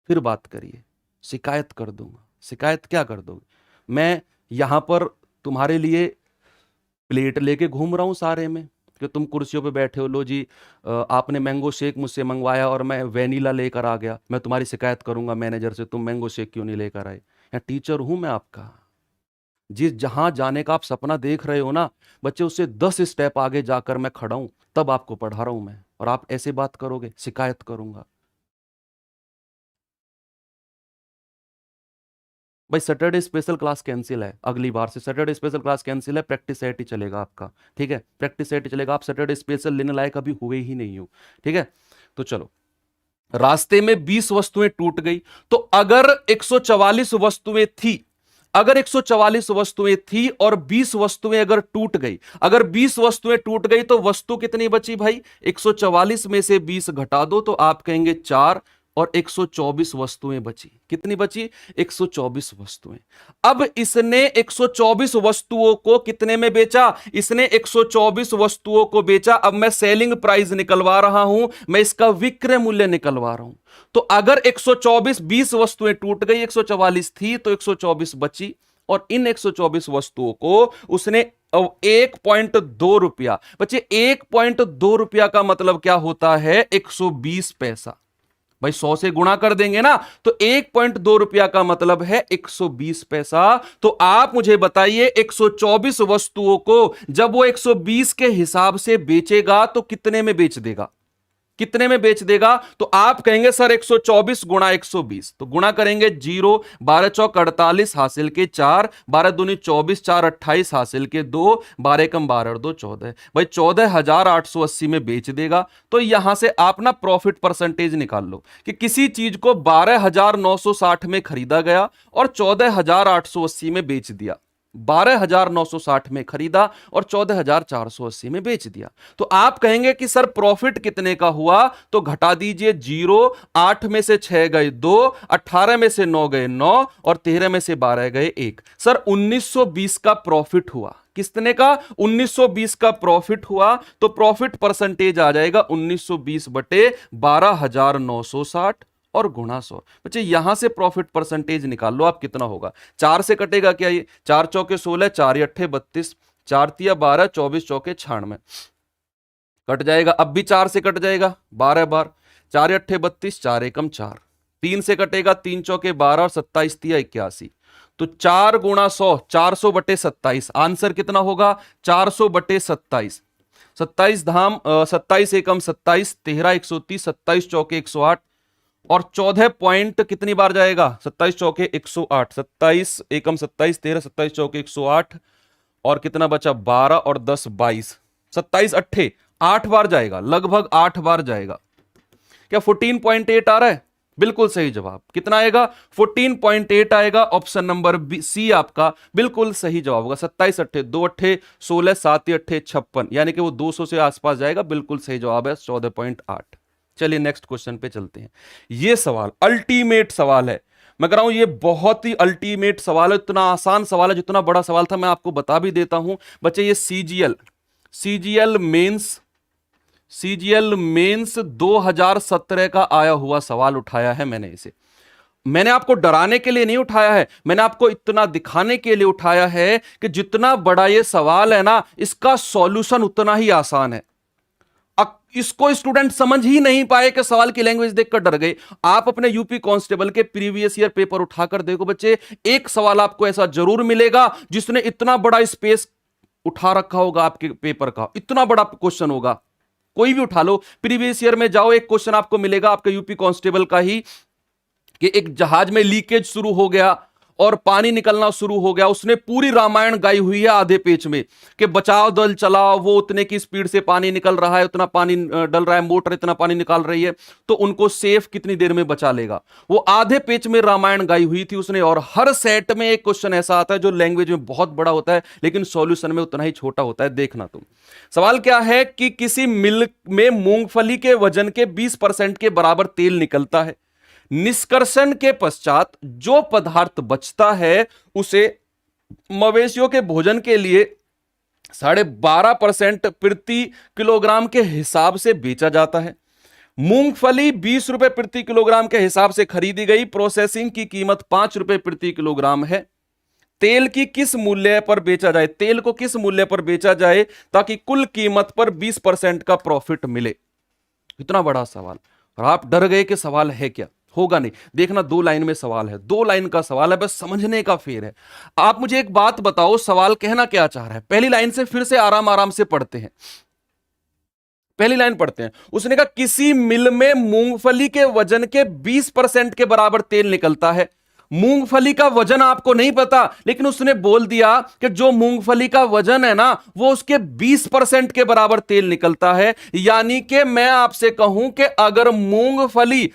फिर बात करिए। शिकायत कर दूंगा। शिकायत क्या कर दोगे। मैं यहां पर तुम्हारे लिए प्लेट लेके घूम रहा हूं सारे में कि तुम कुर्सियों पे बैठे हो। लो जी, आपने मैंगो शेक मुझसे मंगवाया और मैं वेनिला लेकर आ गया। मैं तुम्हारी शिकायत करूंगा मैनेजर से, तुम मैंगो शेक क्यों नहीं लेकर आए। या टीचर हूं मैं आपका। जिस जहां जाने का आप सपना देख रहे हो ना बच्चे, उससे 10 स्टेप आगे जाकर मैं खड़ा हूं, तब आपको पढ़ा रहा हूं मैं। और आप ऐसे बात करोगे, शिकायत करूंगा भाई। सैटरडे स्पेशल क्लास कैंसिल है, अगली बार से सैटरडे स्पेशल क्लास कैंसिल है। प्रैक्टिस सेट ही चलेगा आपका, ठीक है। प्रैक्टिस सेट ही चलेगा। आप सैटरडे स्पेशल लेने लायक अभी हुए ही नहीं हो, ठीक है। तो चलो, रास्ते में 20 वस्तुएं टूट गई, तो अगर 144 वस्तुएं थी, अगर 144 वस्तुएं थी और 20 वस्तुएं अगर टूट गई, अगर 20 वस्तुएं टूट गई तो वस्तु कितनी बची भाई। 144 में से 20 घटा दो तो आप कहेंगे 4 और 124 वस्तुएं बची। कितनी बची, 124 वस्तुएं। अब इसने 124 वस्तुओं को कितने में बेचा, इसने 124 वस्तुओं को बेचा। अब मैं सेलिंग प्राइस निकलवा रहा हूं, मैं इसका विक्रय मूल्य निकलवा रहा हूं। तो अगर 124, 20 वस्तुएं टूट गई, 144 थी तो 124 बची, और इन 124 वस्तुओं को उसने 1.2 रुपया, बच्चे 1.2 रुपया का मतलब क्या होता है, 120 पैसा। भाई 100 से गुणा कर देंगे ना, तो 1.2 रुपया का मतलब है 120 पैसा। तो आप मुझे बताइए 124 वस्तुओं को जब वो 120 के हिसाब से बेचेगा तो कितने में बेच देगा। कितने में बेच देगा? तो आप कहेंगे सर 124 गुणा 120, तो गुणा करेंगे 0, 12 चौक 48 हासिल के 4, 12 दूनी 24, 4 28 हासिल के 2, 12 कम 12 और 2 14। भाई 14,880 में बेच देगा। तो यहां से आप ना प्रॉफिट परसेंटेज निकाल लो कि किसी चीज को 12,960 में खरीदा गया और 14,880 में बेच दिया। 12,960 में खरीदा और 14,480 में बेच दिया। तो आप कहेंगे कि सर प्रॉफिट कितने का हुआ? तो घटा दीजिए 0, 8 में से 6 गए 2, 18 में से 9 गए 9 और 13 में से 12 गए 1। सर 1920 का प्रॉफिट हुआ। कितने का? 1920 का प्रॉफिट हुआ। तो प्रॉफिट परसेंटेज आ जाएगा 1920 बटे 12,960 और गुणा 100। बच्चे यहां से प्रॉफिट परसेंटेज निकाल लो आप, कितना होगा? 4 से कटेगा क्या? ये 4 चौके 16, 4 अट्ठे 32, 4 तिया 12, 24 चौके 96 कट जाएगा। अब भी 4 से कट जाएगा, 12 बार, 4 अट्ठे 32, 4 एकम 4, 3 से कटेगा, 3 चौके 12 और 27 तिया 81। तो 4 गुणा 100, 400 बटे 27। आंसर कितना होगा? 400 बटे 27। 27 धाम 27 एकम 27, 13 130, 27 चौके 108 और 14 पॉइंट कितनी बार जाएगा? 27 चौके 108, 27 एकम 27, 13 27 चौके 108 और कितना बचा? 12 और 10 22, 27 अट्ठे 8 बार जाएगा, लगभग 8 बार जाएगा। क्या 14.8 आ रहा है? बिल्कुल सही जवाब। कितना आएगा? 14.8 आएगा। ऑप्शन नंबर सी आपका बिल्कुल सही जवाब होगा। 27 अट्ठे 2 अट्ठे 16, 7 अट्ठे 56, यानी कि वो 200 से आसपास जाएगा। बिल्कुल सही जवाब है 14.8। चलिए नेक्स्ट क्वेश्चन पे चलते हैं। ये सवाल अल्टीमेट सवाल है, मैं कह रहा हूं ये बहुत ही अल्टीमेट सवाल है। इतना आसान सवाल है, जितना बड़ा सवाल था मैं आपको बता भी देता हूं। बच्चे ये सीजीएल मेंस 2017 का आया हुआ सवाल उठाया है मैंने। मैंने आपको डराने के लिए नहीं उठाया है, मैंने आपको इतना दिखाने के लिए उठाया है कि जितना बड़ा ये सवाल है ना, इसका सॉल्यूशन उतना ही आसान है। इसको स्टूडेंट समझ ही नहीं पाए कि सवाल की लैंग्वेज देखकर डर गए। आप अपने यूपी कांस्टेबल के प्रीवियस ईयर पेपर उठाकर देखो बच्चे, एक सवाल आपको ऐसा जरूर मिलेगा जिसने इतना बड़ा स्पेस उठा रखा होगा आपके पेपर का। इतना बड़ा क्वेश्चन होगा, कोई भी उठा लो, प्रीवियस ईयर में जाओ, एक क्वेश्चन आपको मिलेगा आपके यूपी कांस्टेबल का ही कि एक जहाज में लीकेज शुरू हो गया और पानी निकलना शुरू हो गया। उसने पूरी रामायण गाई हुई है आधे पेज में कि बचाव दल चलाओ, वो उतने की स्पीड से पानी निकल रहा है, उतना पानी डल रहा है, मोटर इतना पानी निकाल रही है, तो उनको सेफ कितनी देर में बचा लेगा। वो आधे पेज में रामायण गाई हुई थी उसने। और हर सेट में एक क्वेश्चन ऐसा आता है जो लैंग्वेज में बहुत बड़ा होता है लेकिन सॉल्यूशन में उतना ही छोटा होता है। देखना तुम, सवाल क्या है कि किसी मिल में मूंगफली के वजन के 20% के बराबर तेल निकलता है। निष्कर्षण के पश्चात जो पदार्थ बचता है उसे मवेशियों के भोजन के लिए 12.5% प्रति किलोग्राम के हिसाब से बेचा जाता है। मूंगफली 20 रुपए प्रति किलोग्राम के हिसाब से खरीदी गई। प्रोसेसिंग की कीमत 5 रुपए प्रति किलोग्राम है। तेल की किस मूल्य पर बेचा जाए? तेल को किस मूल्य पर बेचा जाए ताकि कुल कीमत पर 20% का प्रॉफिट मिले? इतना बड़ा सवाल और आप डर गए कि सवाल है क्या? होगा नहीं। देखना, 2 लाइन में सवाल है, 2 लाइन का सवाल है, बस समझने का फेर है। आप मुझे एक बात बताओ, सवाल कहना क्या चाह रहा है? पहली लाइन से फिर से आराम आराम से पढ़ते हैं। पहली लाइन पढ़ते हैं। उसने कहा किसी मिल में मूंगफली के वजन के 20% के बराबर तेल निकलता है। मूंगफली का वजन आपको नहीं पता, लेकिन उसने बोल दिया कि जो मूंगफली का वजन है ना वो उसके 20% के बराबर तेल निकलता है। यानी कि मैं आपसे कहूं कि अगर मूंगफली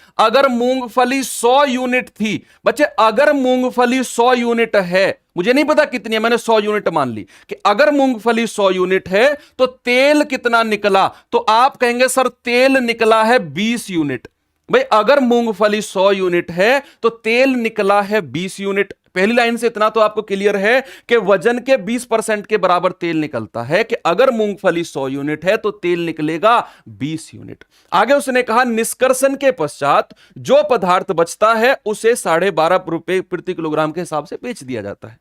100 यूनिट थी, बच्चे अगर मूंगफली 100 यूनिट है, मुझे नहीं पता कितनी है, मैंने 100 यूनिट मान ली कि अगर मूंगफली 100 यूनिट है तो तेल कितना निकला? तो आप कहेंगे सर तेल निकला है 20 यूनिट। भाई अगर मूंगफली 100 यूनिट है तो तेल निकला है 20 यूनिट। पहली लाइन से इतना तो आपको क्लियर है कि वजन के 20% के बराबर तेल निकलता है, कि अगर मूंगफली 100 यूनिट है तो तेल निकलेगा 20 यूनिट। आगे उसने कहा निष्कर्षण के पश्चात जो पदार्थ बचता है उसे 12.5 रुपए प्रति किलोग्राम के हिसाब से बेच दिया जाता है।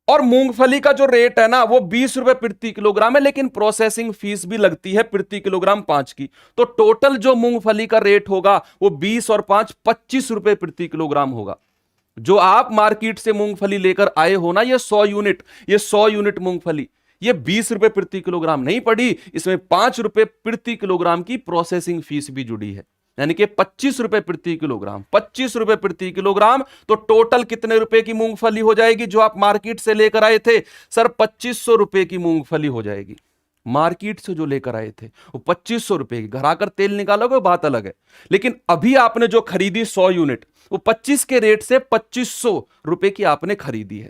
और मूंगफली का जो रेट है ना वो 20 रुपए प्रति किलोग्राम है, लेकिन प्रोसेसिंग फीस भी लगती है प्रति किलोग्राम 5 की। तो टोटल जो मूंगफली का रेट होगा वो 20 और 5 25 रुपए प्रति किलोग्राम होगा। जो आप मार्केट से मूंगफली लेकर आए हो ना, ये 100 यूनिट मूंगफली, ये 20 रुपए प्रति किलोग्राम नहीं पड़ी, इसमें 5 रुपए प्रति किलोग्राम की प्रोसेसिंग फीस भी जुड़ी है, यानी कि 25 रुपए प्रति किलोग्राम, 25 रुपए प्रति किलोग्राम। तो टोटल कितने रुपए की मूंगफली हो जाएगी जो आप मार्केट से लेकर आए थे? सर 2500 रुपए की मूंगफली हो जाएगी। मार्केट से जो लेकर आए थे वो 2500 रुपए की, घर आकर तेल निकालोगे बात अलग है, लेकिन अभी आपने जो खरीदी 100 यूनिट, वो 25 के रेट से 2500 रुपए की आपने खरीदी है।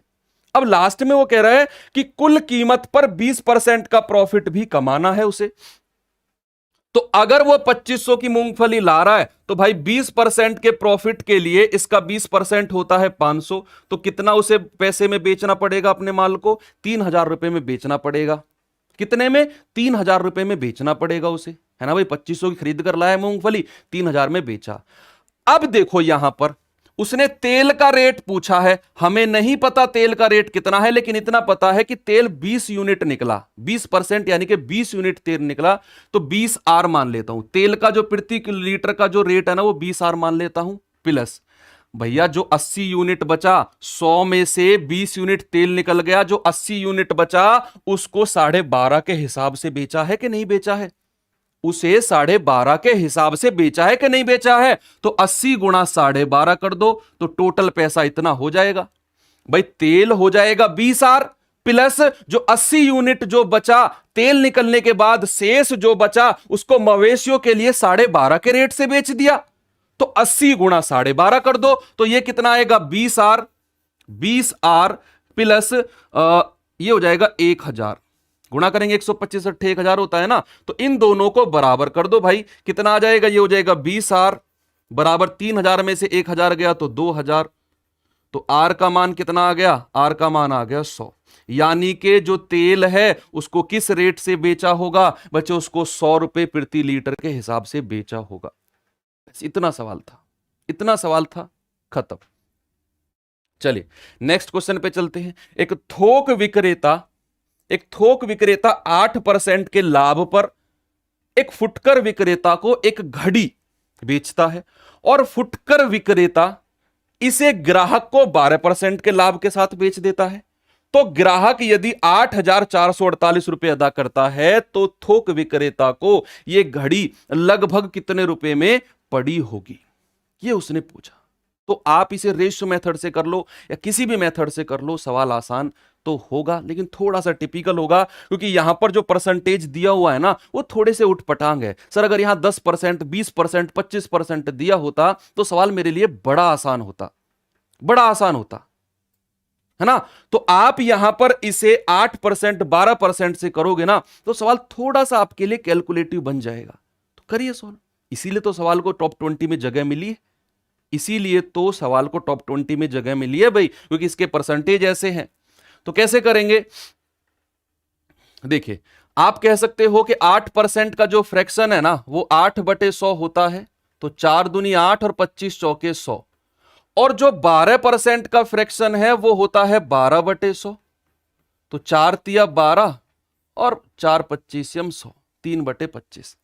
अब लास्ट में वो कह रहा है कि कुल कीमत पर 20% का प्रॉफिट भी कमाना है उसे। तो अगर वो 2500 की मूंगफली ला रहा है तो भाई 20% के प्रॉफिट के लिए इसका 20% होता है 500, तो कितना उसे पैसे में बेचना पड़ेगा अपने माल को? 3000 रुपए में बेचना पड़ेगा। कितने में? 3000 रुपए में बेचना पड़ेगा उसे, है ना भाई। 2500 की खरीद कर लाया मूंगफली, 3000 में बेचा। अब देखो यहां पर उसने तेल का रेट पूछा है, हमें नहीं पता तेल का रेट कितना है, लेकिन इतना पता है कि तेल 20 यूनिट निकला, 20% यानी कि 20 यूनिट तेल निकला, तो 20 आर मान लेता हूं। तेल का जो प्रति लीटर का जो रेट है ना वो 20 आर मान लेता हूं, प्लस भैया जो 80 यूनिट बचा, 100 में से 20 यूनिट तेल निकल गया, जो 80 यूनिट बचा उसको 12.5 के हिसाब से बेचा है कि नहीं बेचा है? उसे 12.5 के हिसाब से बेचा है कि नहीं बेचा है? तो 80 गुणा 12.5 कर दो तो टोटल पैसा इतना हो जाएगा भाई। तेल हो जाएगा 20 आर, प्लस जो 80 यूनिट जो बचा तेल निकलने के बाद शेष जो बचा उसको मवेशियों के लिए 12.5 के रेट से बेच दिया। तो 80 गुणा 12.5 कर दो तो ये कितना आएगा? 20 आर, 20 आर प्लस ये हो जाएगा 1000, गुणा करेंगे 125 1000 होता है ना, तो इन दोनों को बराबर कर दो भाई। कितना आ जाएगा? ये हो जाएगा 20 आर बराबर 3000 में से 1000 गया तो 2000, तो आर का मान कितना आ गया? आर का मान आ गया 100। यानी कि जो तेल है उसको किस रेट से बेचा होगा बच्चों? उसको 100 रुपए प्रति लीटर के हिसाब से बेचा होगा। इतना सवाल था, इतना सवाल था, खत्म। चलिए नेक्स्ट क्वेश्चन पे चलते हैं। एक थोक विक्रेता 8% के लाभ पर एक फुटकर विक्रेता को एक घड़ी बेचता है, और फुटकर विक्रेता इसे ग्राहक को 12% के लाभ के साथ बेच देता है। तो ग्राहक यदि 8448 रुपए अदा करता है तो थोक विक्रेता को यह घड़ी लगभग कितने रुपए में पड़ी होगी, ये उसने पूछा। तो आप इसे रेशियो मेथड से कर लो या किसी भी मेथड से कर लो, सवाल आसान तो होगा, लेकिन थोड़ा सा टिपिकल होगा, क्योंकि यहां पर जो परसेंटेज दिया हुआ है ना वो थोड़े से उठपटांग है। सर अगर यहां 10%, 20%, 25% दिया होता तो सवाल मेरे लिए बड़ा आसान होता, बड़ा आसान होता, है ना। तो आप यहां पर इसे 8%, 12% से करोगे ना तो सवाल थोड़ा सा आपके लिए कैलकुलेटिव बन जाएगा। तो करिए सॉल्व। इसीलिए तो सवाल को टॉप 20 में जगह मिली है, इसीलिए तो सवाल को टॉप 20 में जगह मिली है भाई, क्योंकि इसके परसेंटेज ऐसे हैं। तो कैसे करेंगे? देखिए आप कह सकते हो कि 8% का जो फ्रैक्शन है ना वो 8/100 होता है, तो 4 दूनी 8 और 25 चौके 100, और जो 12% का फ्रैक्शन है वो होता है 12/100, तो 4 तिया 12 और 4 25 100, 3/25।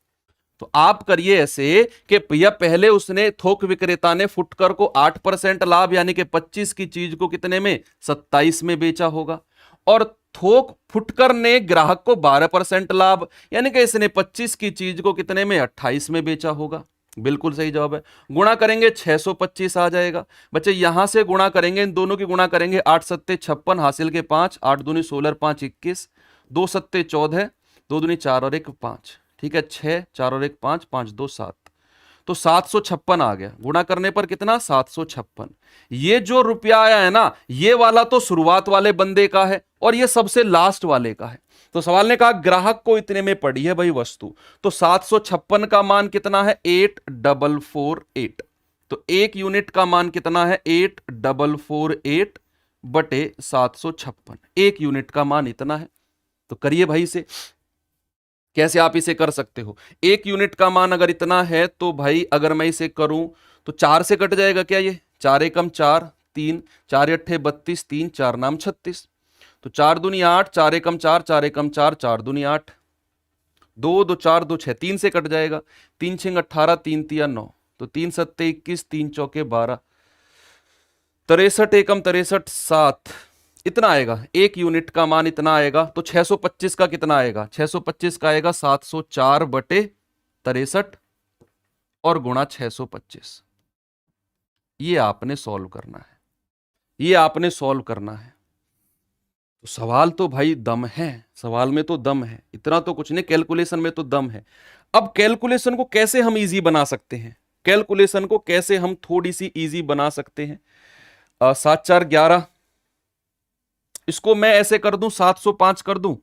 तो आप करिए ऐसे कि भैया पहले उसने थोक विक्रेता ने फुटकर को 8% लाभ यानी कि 25 की चीज को कितने में? 27 में बेचा होगा, और थोक फुटकर ने ग्राहक को 12% लाभ यानी कि इसने 25 की चीज को कितने में? 28 में बेचा होगा। बिल्कुल सही जवाब है। गुणा करेंगे 625 आ जाएगा बच्चे, यहां से गुणा करेंगे, इन दोनों की गुणा करेंगे, 8 सत्ते 56 हासिल के 5, 8 दूनी 16 5 21, 2 सत्ते 14, 2 दूनी 4 और 1 5, ठीक है 6, 4 और 1 5, 5 2 7, तो 756 आ गया। गुणा करने पर कितना? 756। ये जो रुपया आया है ना ये वाला तो शुरुआत वाले बंदे का है और ये सबसे लास्ट वाले का है। तो सवाल ने कहा ग्राहक को इतने में पड़ी है भाई वस्तु, तो 756 का मान कितना है? 8448। तो एक यूनिट का मान कितना है? 8448 बटे 756, एक यूनिट का मान इतना है। तो करिए भाई इसे, कैसे आप इसे कर सकते हो? एक यूनिट का मान अगर इतना है तो भाई अगर मैं इसे करूं तो 4 से कट जाएगा क्या? ये 4 एकम 4, 3, 4 अट्ठे 32, 3 4 नाम 36, तो 4 दूनी 8, 4 एकम 4, 4 एकम 4, 4 दूनी 8, 2 2 4 2 6, 3 से कट जाएगा, 3 6 18, 3 तिया 9, तो 3 सत्ते 21, 3 चौके 12, 63 एकम 63 7, इतना आएगा, एक यूनिट का मान इतना आएगा। तो 625 का कितना आएगा, 625 का आएगा 704/63 और गुणा 625। ये आपने सॉल्व करना है, ये आपने सॉल्व करना है। तो सवाल तो भाई दम है, सवाल में तो दम है, इतना तो कुछ नहीं, कैलकुलेशन में तो दम है। अब कैलकुलेशन को कैसे हम इजी बना सकते हैं, कैलकुलेशन को कैसे हम थोड़ी सी इजी बना सकते हैं। 7×4 = 11, इसको मैं ऐसे कर दूं 705 कर दूं,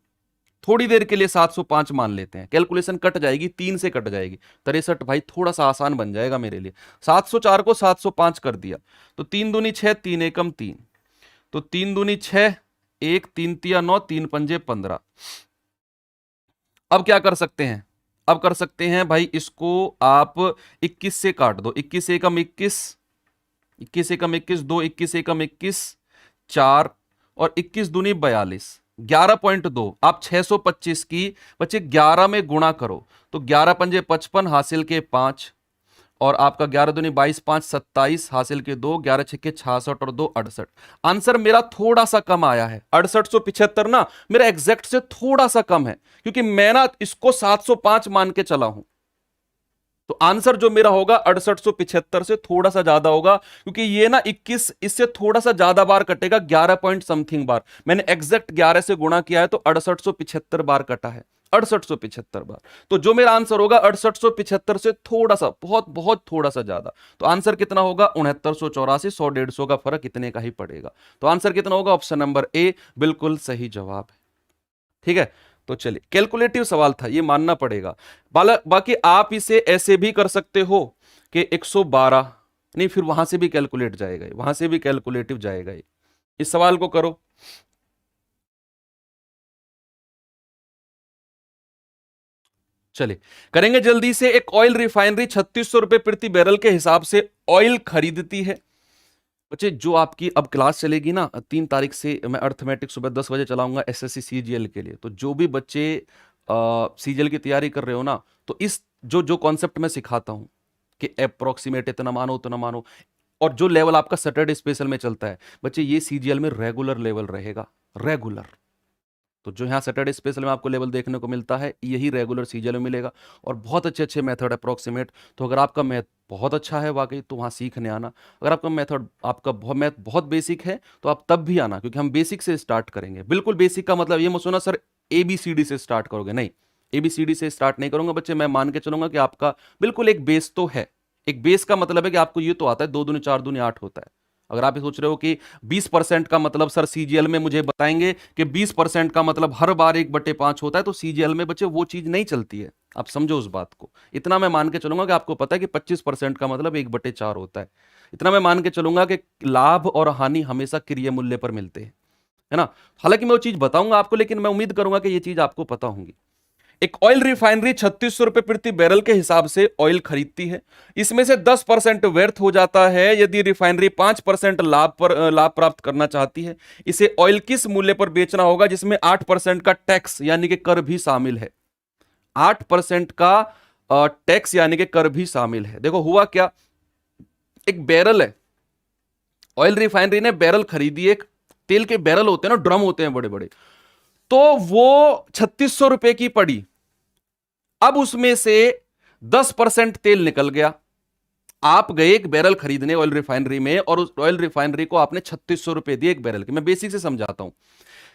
थोड़ी देर के लिए 705 मान लेते हैं, कैलकुलेशन कट जाएगी, 3 से कट जाएगी, 63 भाई थोड़ा सा आसान बन जाएगा मेरे लिए। 704 को 705 कर दिया तो 3 दूनी 6, 3 एकम 3, तो 3 दूनी 6, 1 3 तिया 9, 3 पंजे 15। अब क्या कर सकते हैं, अब कर सकते हैं भाई, इसको आप 21 से काट दो, 21 एकम 21, 21 एकम 21, 2 21 एकम 21, 4 और 21 दूनी 42, 11.2। आप 625 की बच्चे 11 में गुणा करो तो 11 पंजे 55, हासिल के 5, और आपका 11 दूनी 22, 5 27, हासिल के 2, 11 छक्के 66 और 2 68। आंसर मेरा थोड़ा सा कम आया है, 6875 ना मेरा एग्जैक्ट से थोड़ा सा कम है, क्योंकि मैं ना इसको 705 मान के चला हूं। तो आंसर जो मेरा होगा 6875 से थोड़ा सा ज्यादा होगा, क्योंकि ये ना 21 इससे थोड़ा सा ज्यादा बार कटेगा, 11 पॉइंट समथिंग बार। मैंने एग्जैक्ट 11 से गुणा किया है तो 6875 बार कटा है, 6875 बार। तो जो मेरा आंसर होगा 6875 से थोड़ा सा, बहुत बहुत थोड़ा सा ज्यादा। तो आंसर कितना होगा 6984, 100-150 का फर्क इतने का ही पड़ेगा। तो आंसर कितना होगा, ऑप्शन नंबर ए बिल्कुल सही जवाब है। ठीक है, तो चलिए कैलकुलेटिव सवाल था, ये मानना पड़ेगा। बाकी आप इसे ऐसे भी कर सकते हो कि 112, नहीं फिर वहां से भी कैलकुलेट जाएगा, वहां से भी कैलकुलेटिव जाएगा। इस सवाल को करो। चलिए करेंगे जल्दी से। एक ऑयल रिफाइनरी 3600 रुपए प्रति बैरल के हिसाब से ऑयल खरीदती है। बच्चे जो आपकी अब क्लास चलेगी ना 3 तारीख से, मैं अर्थमेटिक सुबह 10 बजे चलाऊंगा एसएससी सीजीएल के लिए। तो जो भी बच्चे सीजीएल की तैयारी कर रहे हो ना, तो इस जो जो कॉन्सेप्ट मैं सिखाता हूं कि अप्रोक्सीमेट इतना मानो उतना मानो, और जो लेवल आपका सैटरडे स्पेशल में चलता है बच्चे, ये सीजीएल में रेगुलर लेवल रहेगा, रेगुलर। तो जो यहाँ सैटरडे स्पेशल में आपको लेवल देखने को मिलता है, यही रेगुलर सीजीएल में मिलेगा, और बहुत अच्छे अच्छे मेथड अप्रोक्सीमेट। तो अगर आपका मैथ बहुत अच्छा है वाकई, तो वहाँ सीखने आना। अगर आपका मेथड, आपका मैथ बहुत बेसिक है, तो आप तब भी आना, क्योंकि हम बेसिक से स्टार्ट करेंगे। बिल्कुल बेसिक का मतलब ये मत सुना सर ABCD से स्टार्ट करोगे, नहीं, ABCD से स्टार्ट नहीं करूंगा बच्चे। मैं मान के चलूंगा कि आपका बिल्कुल एक बेस तो है। एक बेस का मतलब है कि आपको ये तो आता है 2 दूनी 4 दूनी 8 होता है। अगर आप ये सोच रहे हो कि 20% का मतलब सर सीजीएल में मुझे बताएंगे कि 20% का मतलब हर बार 1/5 होता है, तो सीजीएल में बच्चे वो चीज नहीं चलती है। आप समझो उस बात को। इतना मैं मान के चलूंगा कि आपको पता है कि 25% का मतलब 1/4 होता है। इतना मैं मान के चलूंगा कि लाभ और हानि हमेशा क्रिय मूल्य पर मिलते हैं, है ना। हालांकि मैं वो चीज बताऊंगा आपको, लेकिन मैं उम्मीद करूंगा कि ये चीज आपको पता होंगी। एक ऑयल रिफाइनरी 3600 रुपए प्रति बैरल के हिसाब से ऑयल खरीदती है। इसमें से 10% व्यर्थ हो जाता है यदि रिफाइनरी 5% लाभ प्राप्त करना चाहती है। इसे ऑयल किस मूल्य पर बेचना होगा जिसमें 8% का टैक्स यानी कि कर भी शामिल है। 8% का टैक्स यानी कि कर भी शामिल है। देखो हुआ क्या, एक बैरल है, ऑयल रिफाइनरी ने बैरल खरीदी, एक तेल के बैरल होते हैं ना, ड्रम होते हैं बड़े बड़े, तो वो 3600 रुपए की पड़ी। अब उसमें से 10% तेल निकल गया। आप गए एक बैरल खरीदने ऑयल रिफाइनरी में, और उस ऑयल रिफाइनरी को आपने 3600 रुपए दिए एक बैरल के। मैं बेसिक से समझाता हूं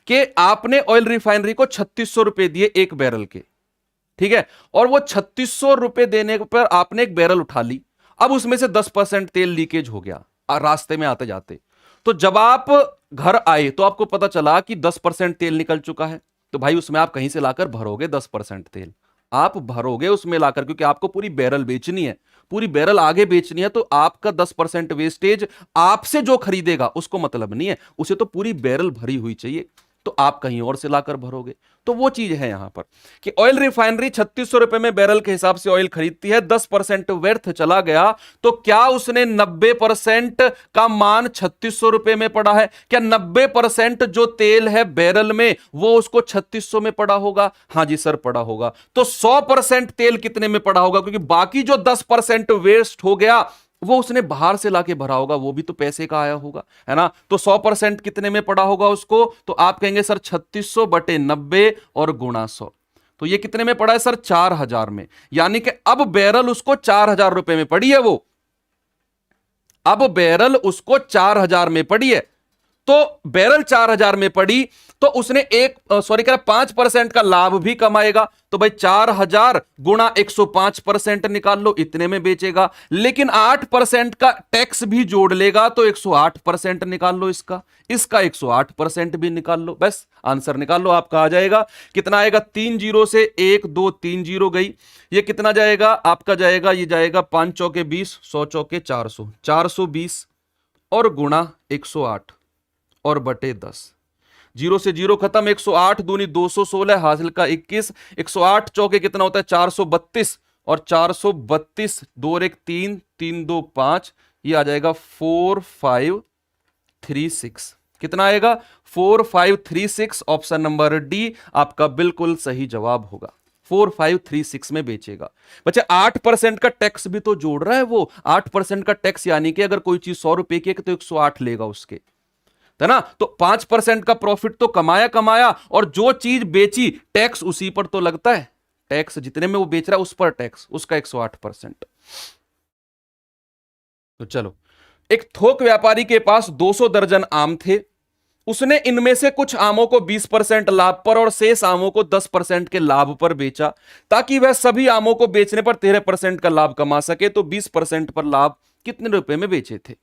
कि आपने ऑयल रिफाइनरी को 3600 रुपए दिए एक बैरल के, ठीक है, और वो 3600 रुपए देने पर आपने एक बैरल उठा ली। अब उसमें से 10% तेल लीकेज हो गया रास्ते में आते जाते। तो जब आप घर आए तो आपको पता चला कि 10% तेल निकल चुका है। तो भाई उसमें आप कहीं से लाकर भरोगे 10% तेल, आप भरोगे उसमें लाकर, क्योंकि आपको पूरी बैरल बेचनी है, पूरी बैरल आगे बेचनी है। तो आपका 10% वेस्टेज आपसे जो खरीदेगा उसको मतलब नहीं है, उसे तो पूरी बैरल भरी हुई चाहिए, तो आप कहीं और से लाकर भरोगे। तो वो चीज है यहां पर कि ऑयल रिफाइनरी 3600 रुपए में बैरल के हिसाब से ऑयल खरीदती है, 10% व्यर्थ चला गया, तो क्या उसने 90% का मान 3600 रुपए में पड़ा है? क्या 90% जो तेल है बैरल में वो उसको 3600 में पड़ा होगा? हां जी सर पड़ा होगा। तो 100% तेल कितने में पड़ा होगा? क्योंकि बाकी जो 10% वेस्ट हो गया वो उसने बाहर से लाके भरा होगा, वो भी तो पैसे का आया होगा, है ना। तो 100% कितने में पड़ा होगा उसको, तो आप कहेंगे सर 3600 बटे 90 और गुणा 100। तो ये कितने में पड़ा है सर, 4000 में। यानी कि अब बैरल उसको 4000 रुपए में पड़ी है, वो अब बैरल उसको 4000 में पड़ी है। तो बैरल 4000 में पड़ी तो उसने 5% का लाभ भी कमाएगा। तो भाई 4000 गुणा 105% निकाल लो, इतने में बेचेगा। लेकिन 8% का टैक्स भी जोड़ लेगा तो 108% निकाल लो, इसका 108% भी निकाल लो। बस आंसर निकाल लो, आपका आ जाएगा। कितना आएगा, 3 जीरो से 1 2 3 जीरो गई। ये कितना जाएगा आपका, जाएगा ये जाएगा 5 चौके 20, 100 चौके 400, 420 और गुणा 108 और बटे 10। जीरो से जीरो खत्म, 108 दूनी 216, हासिल का 21, 108 चौके कितना होता है 432 और 432 2 और 1 3 3 2 5, ये आ जाएगा 4536। कितना आएगा 4536। ऑप्शन नंबर डी आपका बिल्कुल सही जवाब होगा, 4536 में बेचेगा। बच्चे 8% का टैक्स भी तो जोड़ रहा है वो, 8% का टैक्स, यानी कि अगर कोई चीज 100 रुपए की है तो 108 लेगा उसके, है ना। तो 5% का प्रॉफिट तो कमाया, और जो चीज बेची टैक्स उसी पर तो लगता है, टैक्स जितने में वो बेच रहा है उस पर टैक्स, उसका 108%। तो चलो, एक थोक व्यापारी के पास 200 दर्जन आम थे। उसने इनमें से कुछ आमों को 20% लाभ पर और शेष आमों को 10% के लाभ पर बेचा, ताकि वह सभी आमों को बेचने पर 13% का लाभ कमा सके। तो 20% पर लाभ कितने रुपए में बेचे थे।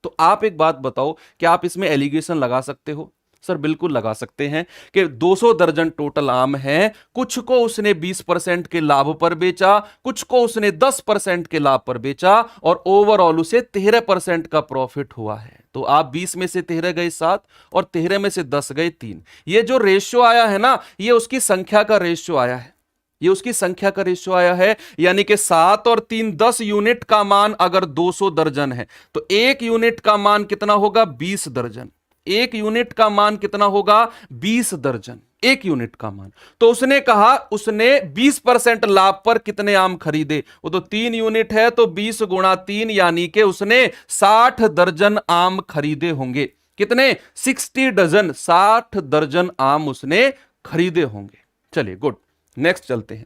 तो आप एक बात बताओ, क्या आप इसमें एलिगेशन लगा सकते हो। सर बिल्कुल लगा सकते हैं कि 200 दर्जन टोटल आम हैं, कुछ को उसने 20% के लाभ पर बेचा, कुछ को उसने 10% के लाभ पर बेचा, और ओवरऑल उसे 13% का प्रॉफिट हुआ है। तो आप 20 में से 13 गए 7 और 13 में से 10 गए 3। ये जो रेशियो आया है ना, ये उसकी संख्या का रेशियो आया है, ये उसकी संख्या का रेशियो आया है। यानी कि 7 और 3 10 यूनिट का मान अगर 200 दर्जन है तो 1 यूनिट का मान कितना होगा 20 दर्जन। 1 यूनिट का मान कितना होगा 20 दर्जन, 1 यूनिट का मान। तो उसने कहा उसने 20% लाभ पर कितने आम खरीदे, वो तो 3 यूनिट है, तो 20 गुणा 3 यानी कि उसने 60 दर्जन आम खरीदे होंगे। कितने 60 डजन, 60 दर्जन आम उसने खरीदे होंगे। चलिए गुड, नेक्स्ट चलते हैं।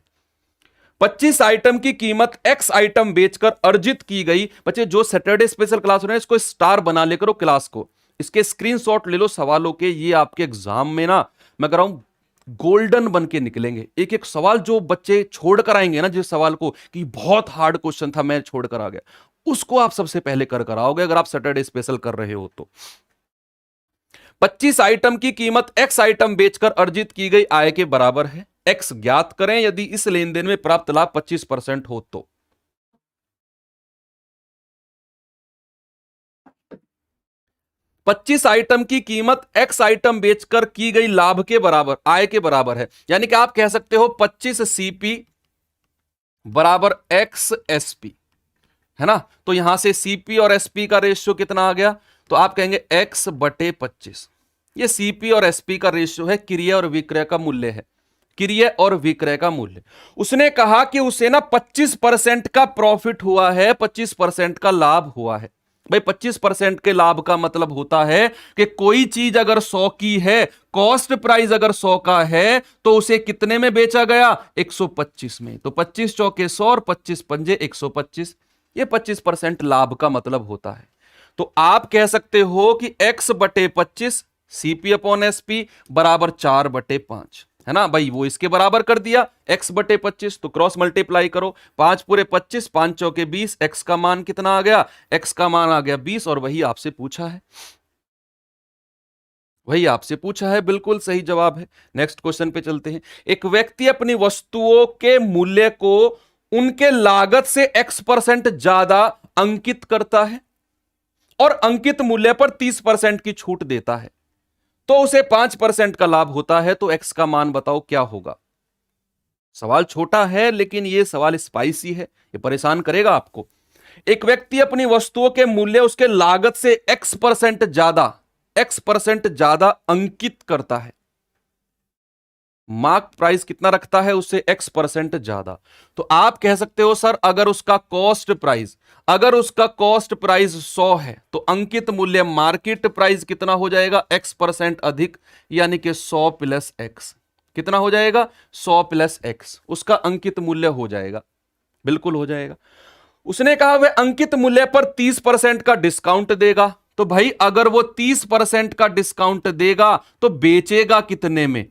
25 आइटम की कीमत x आइटम बेचकर अर्जित की गई। बच्चे जो सैटरडे स्पेशल क्लास हो रहे हैं इसको स्टार बना लेकर क्लास को, इसके स्क्रीनशॉट ले लो सवालों के, ये आपके एग्जाम में ना मैं कह रहा हूं गोल्डन बन के निकलेंगे। एक एक सवाल जो बच्चे छोड़ कर आएंगे ना, जिस सवाल को कि बहुत हार्ड क्वेश्चन था मैं छोड़ कर आ गया, उसको आप सबसे पहले कर आओगे अगर आप सैटरडे स्पेशल कर रहे हो तो। 25 आइटम की कीमत x आइटम बेचकर अर्जित की गई आय के बराबर है। x ज्ञात करें यदि इस लेनदेन में प्राप्त लाभ 25% हो तो। पच्चीस आइटम की कीमत x आइटम बेचकर की गई लाभ के बराबर, आय के बराबर है। यानी कि आप कह सकते हो 25 CP बराबर x SP, है ना। तो यहां से CP और SP का रेशियो कितना आ गया, तो आप कहेंगे x बटे 25। ये CP और SP का रेशियो है, क्रिया और विक्रय का मूल्य है, क्रिय और विक्रय का मूल्य। उसने कहा कि उसे ना 25% का प्रॉफिट हुआ है, 25% का लाभ हुआ है। भाई 25% के लाभ का मतलब होता है कि कोई चीज अगर 100 की है, कॉस्ट प्राइस अगर 100 का है, तो उसे कितने में बेचा गया 125 में। तो 25 चौके 100 और 25 पंजे 125, ये 25% लाभ का मतलब होता है। तो आप कह सकते हो कि x बटे 25 CP अपॉन SP बराबर 4 बटे 5, है ना भाई। वो इसके बराबर कर दिया x बटे 25, तो क्रॉस मल्टीप्लाई करो, 5 पूरे 25, 5 चौके 20, x का मान कितना आ गया, x का मान आ गया 20, और वही आपसे पूछा है, वही आपसे पूछा है, बिल्कुल सही जवाब है। नेक्स्ट क्वेश्चन पे चलते हैं। एक व्यक्ति अपनी वस्तुओं के मूल्य को उनके लागत से x% ज्यादा अंकित करता है और अंकित मूल्य पर 30% की छूट देता है, तो उसे 5% का लाभ होता है। तो x का मान बताओ क्या होगा। सवाल छोटा है लेकिन यह सवाल स्पाइसी है, ये परेशान करेगा आपको। एक व्यक्ति अपनी वस्तुओं के मूल्य उसके लागत से x% ज्यादा अंकित करता है, मार्क प्राइस कितना रखता है उससे x% ज्यादा। तो आप कह सकते हो सर अगर उसका कॉस्ट प्राइस 100 है तो अंकित मूल्य मार्केट प्राइस कितना हो जाएगा, x% अधिक, यानी कि 100 प्लस x। कितना हो जाएगा, 100 प्लस x उसका अंकित मूल्य हो जाएगा, बिल्कुल हो जाएगा। उसने कहा वह अंकित मूल्य पर 30% का डिस्काउंट देगा। तो भाई अगर वो 30% का डिस्काउंट देगा तो बेचेगा कितने में,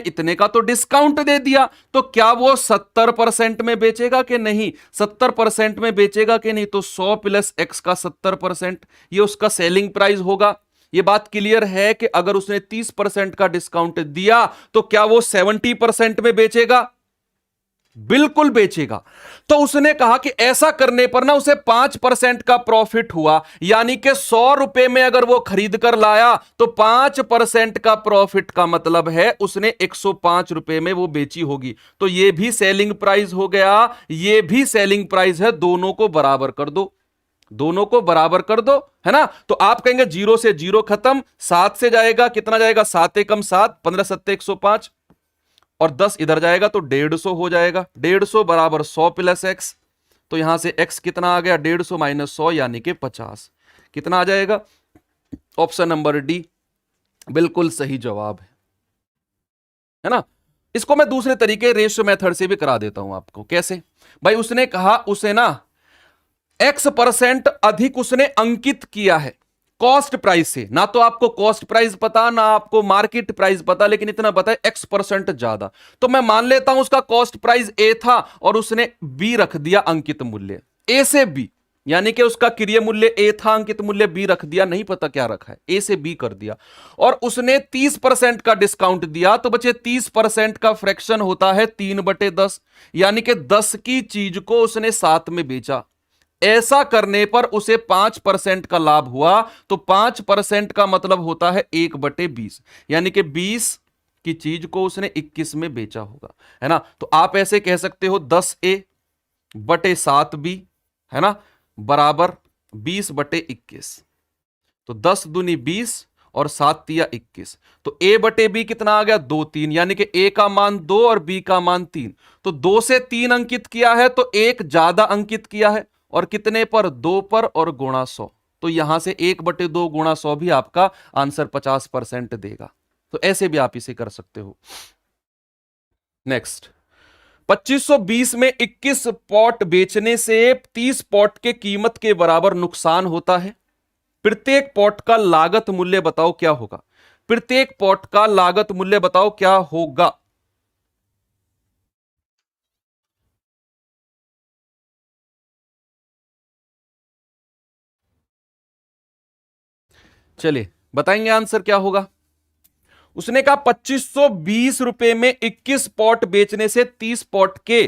इतने का तो डिस्काउंट दे दिया, तो क्या वो 70% में बेचेगा कि नहीं, 70% में बेचेगा कि नहीं। तो 100 प्लस एक्स का 70% ये उसका सेलिंग प्राइस होगा। ये बात क्लियर है कि अगर उसने 30% का डिस्काउंट दिया तो क्या वो 70% में बेचेगा, बिल्कुल बेचेगा। तो उसने कहा कि ऐसा करने पर ना उसे 5% का प्रॉफिट हुआ, यानी कि 100 रुपए में अगर वो खरीद कर लाया तो 5% का प्रॉफिट का मतलब है उसने 105 रुपए में वो बेची होगी। तो ये भी सेलिंग प्राइस हो गया, ये भी सेलिंग प्राइस है, दोनों को बराबर कर दो, दोनों को बराबर कर दो, है ना। तो आप कहेंगे 0 से 0 खत्म, 7 से जाएगा, कितना जाएगा, 7 एकम 7, 15 सत्ते 105, और 10 इधर जाएगा तो 150 हो जाएगा। 150 बराबर 100 प्लस एक्स, तो यहां से x कितना आ गया, 150 माइनस 100 यानी कि 50। कितना आ जाएगा, ऑप्शन नंबर डी बिल्कुल सही जवाब है ना। इसको मैं दूसरे तरीके रेशियो मेथड से भी करा देता हूं आपको। कैसे भाई, उसने कहा उसे ना x% अधिक उसने अंकित किया है कॉस्ट प्राइस से, ना तो आपको कॉस्ट प्राइस पता ना आपको मार्केट प्राइस पता, लेकिन इतना पता है x% ज्यादा। तो मैं मान लेता हूं उसका कॉस्ट प्राइस a था और उसने b रख दिया अंकित मूल्य, a से b, यानी कि उसका क्रय मूल्य a था, अंकित मूल्य b रख दिया, नहीं पता क्या रखा है, a से b कर दिया। और उसने 30% का डिस्काउंट दिया, तो बचे 30% का फ्रैक्शन होता है 3/10, यानी कि 10 की चीज को उसने 7 में बेचा। ऐसा करने पर उसे 5% का लाभ हुआ, तो 5% का मतलब होता है 1/20, यानी कि 20 की चीज को उसने 21 में बेचा होगा, है ना। तो आप ऐसे कह सकते हो 10a/7b, है ना, बराबर 20/21। तो 10 दूनी 20 और 7 तिया 21, तो a/b कितना आ गया, 2 3, यानी कि a का मान 2 और b का मान 3। तो 2 से 3 अंकित किया है तो 1 ज्यादा अंकित किया है, और कितने पर, 2 पर, और गुणा 100। तो यहां से 1/2 गुणा 100 भी आपका आंसर 50% देगा। तो ऐसे भी आप इसे कर सकते हो। नेक्स्ट, 2520 में 21 पॉट बेचने से 30 पॉट के कीमत के बराबर नुकसान होता है। प्रत्येक पॉट का लागत मूल्य बताओ क्या होगा, प्रत्येक पॉट का लागत मूल्य बताओ क्या होगा। चलिए बताएंगे आंसर क्या होगा। उसने कहा 2520 रुपए में 21 पॉट बेचने से 30 पॉट के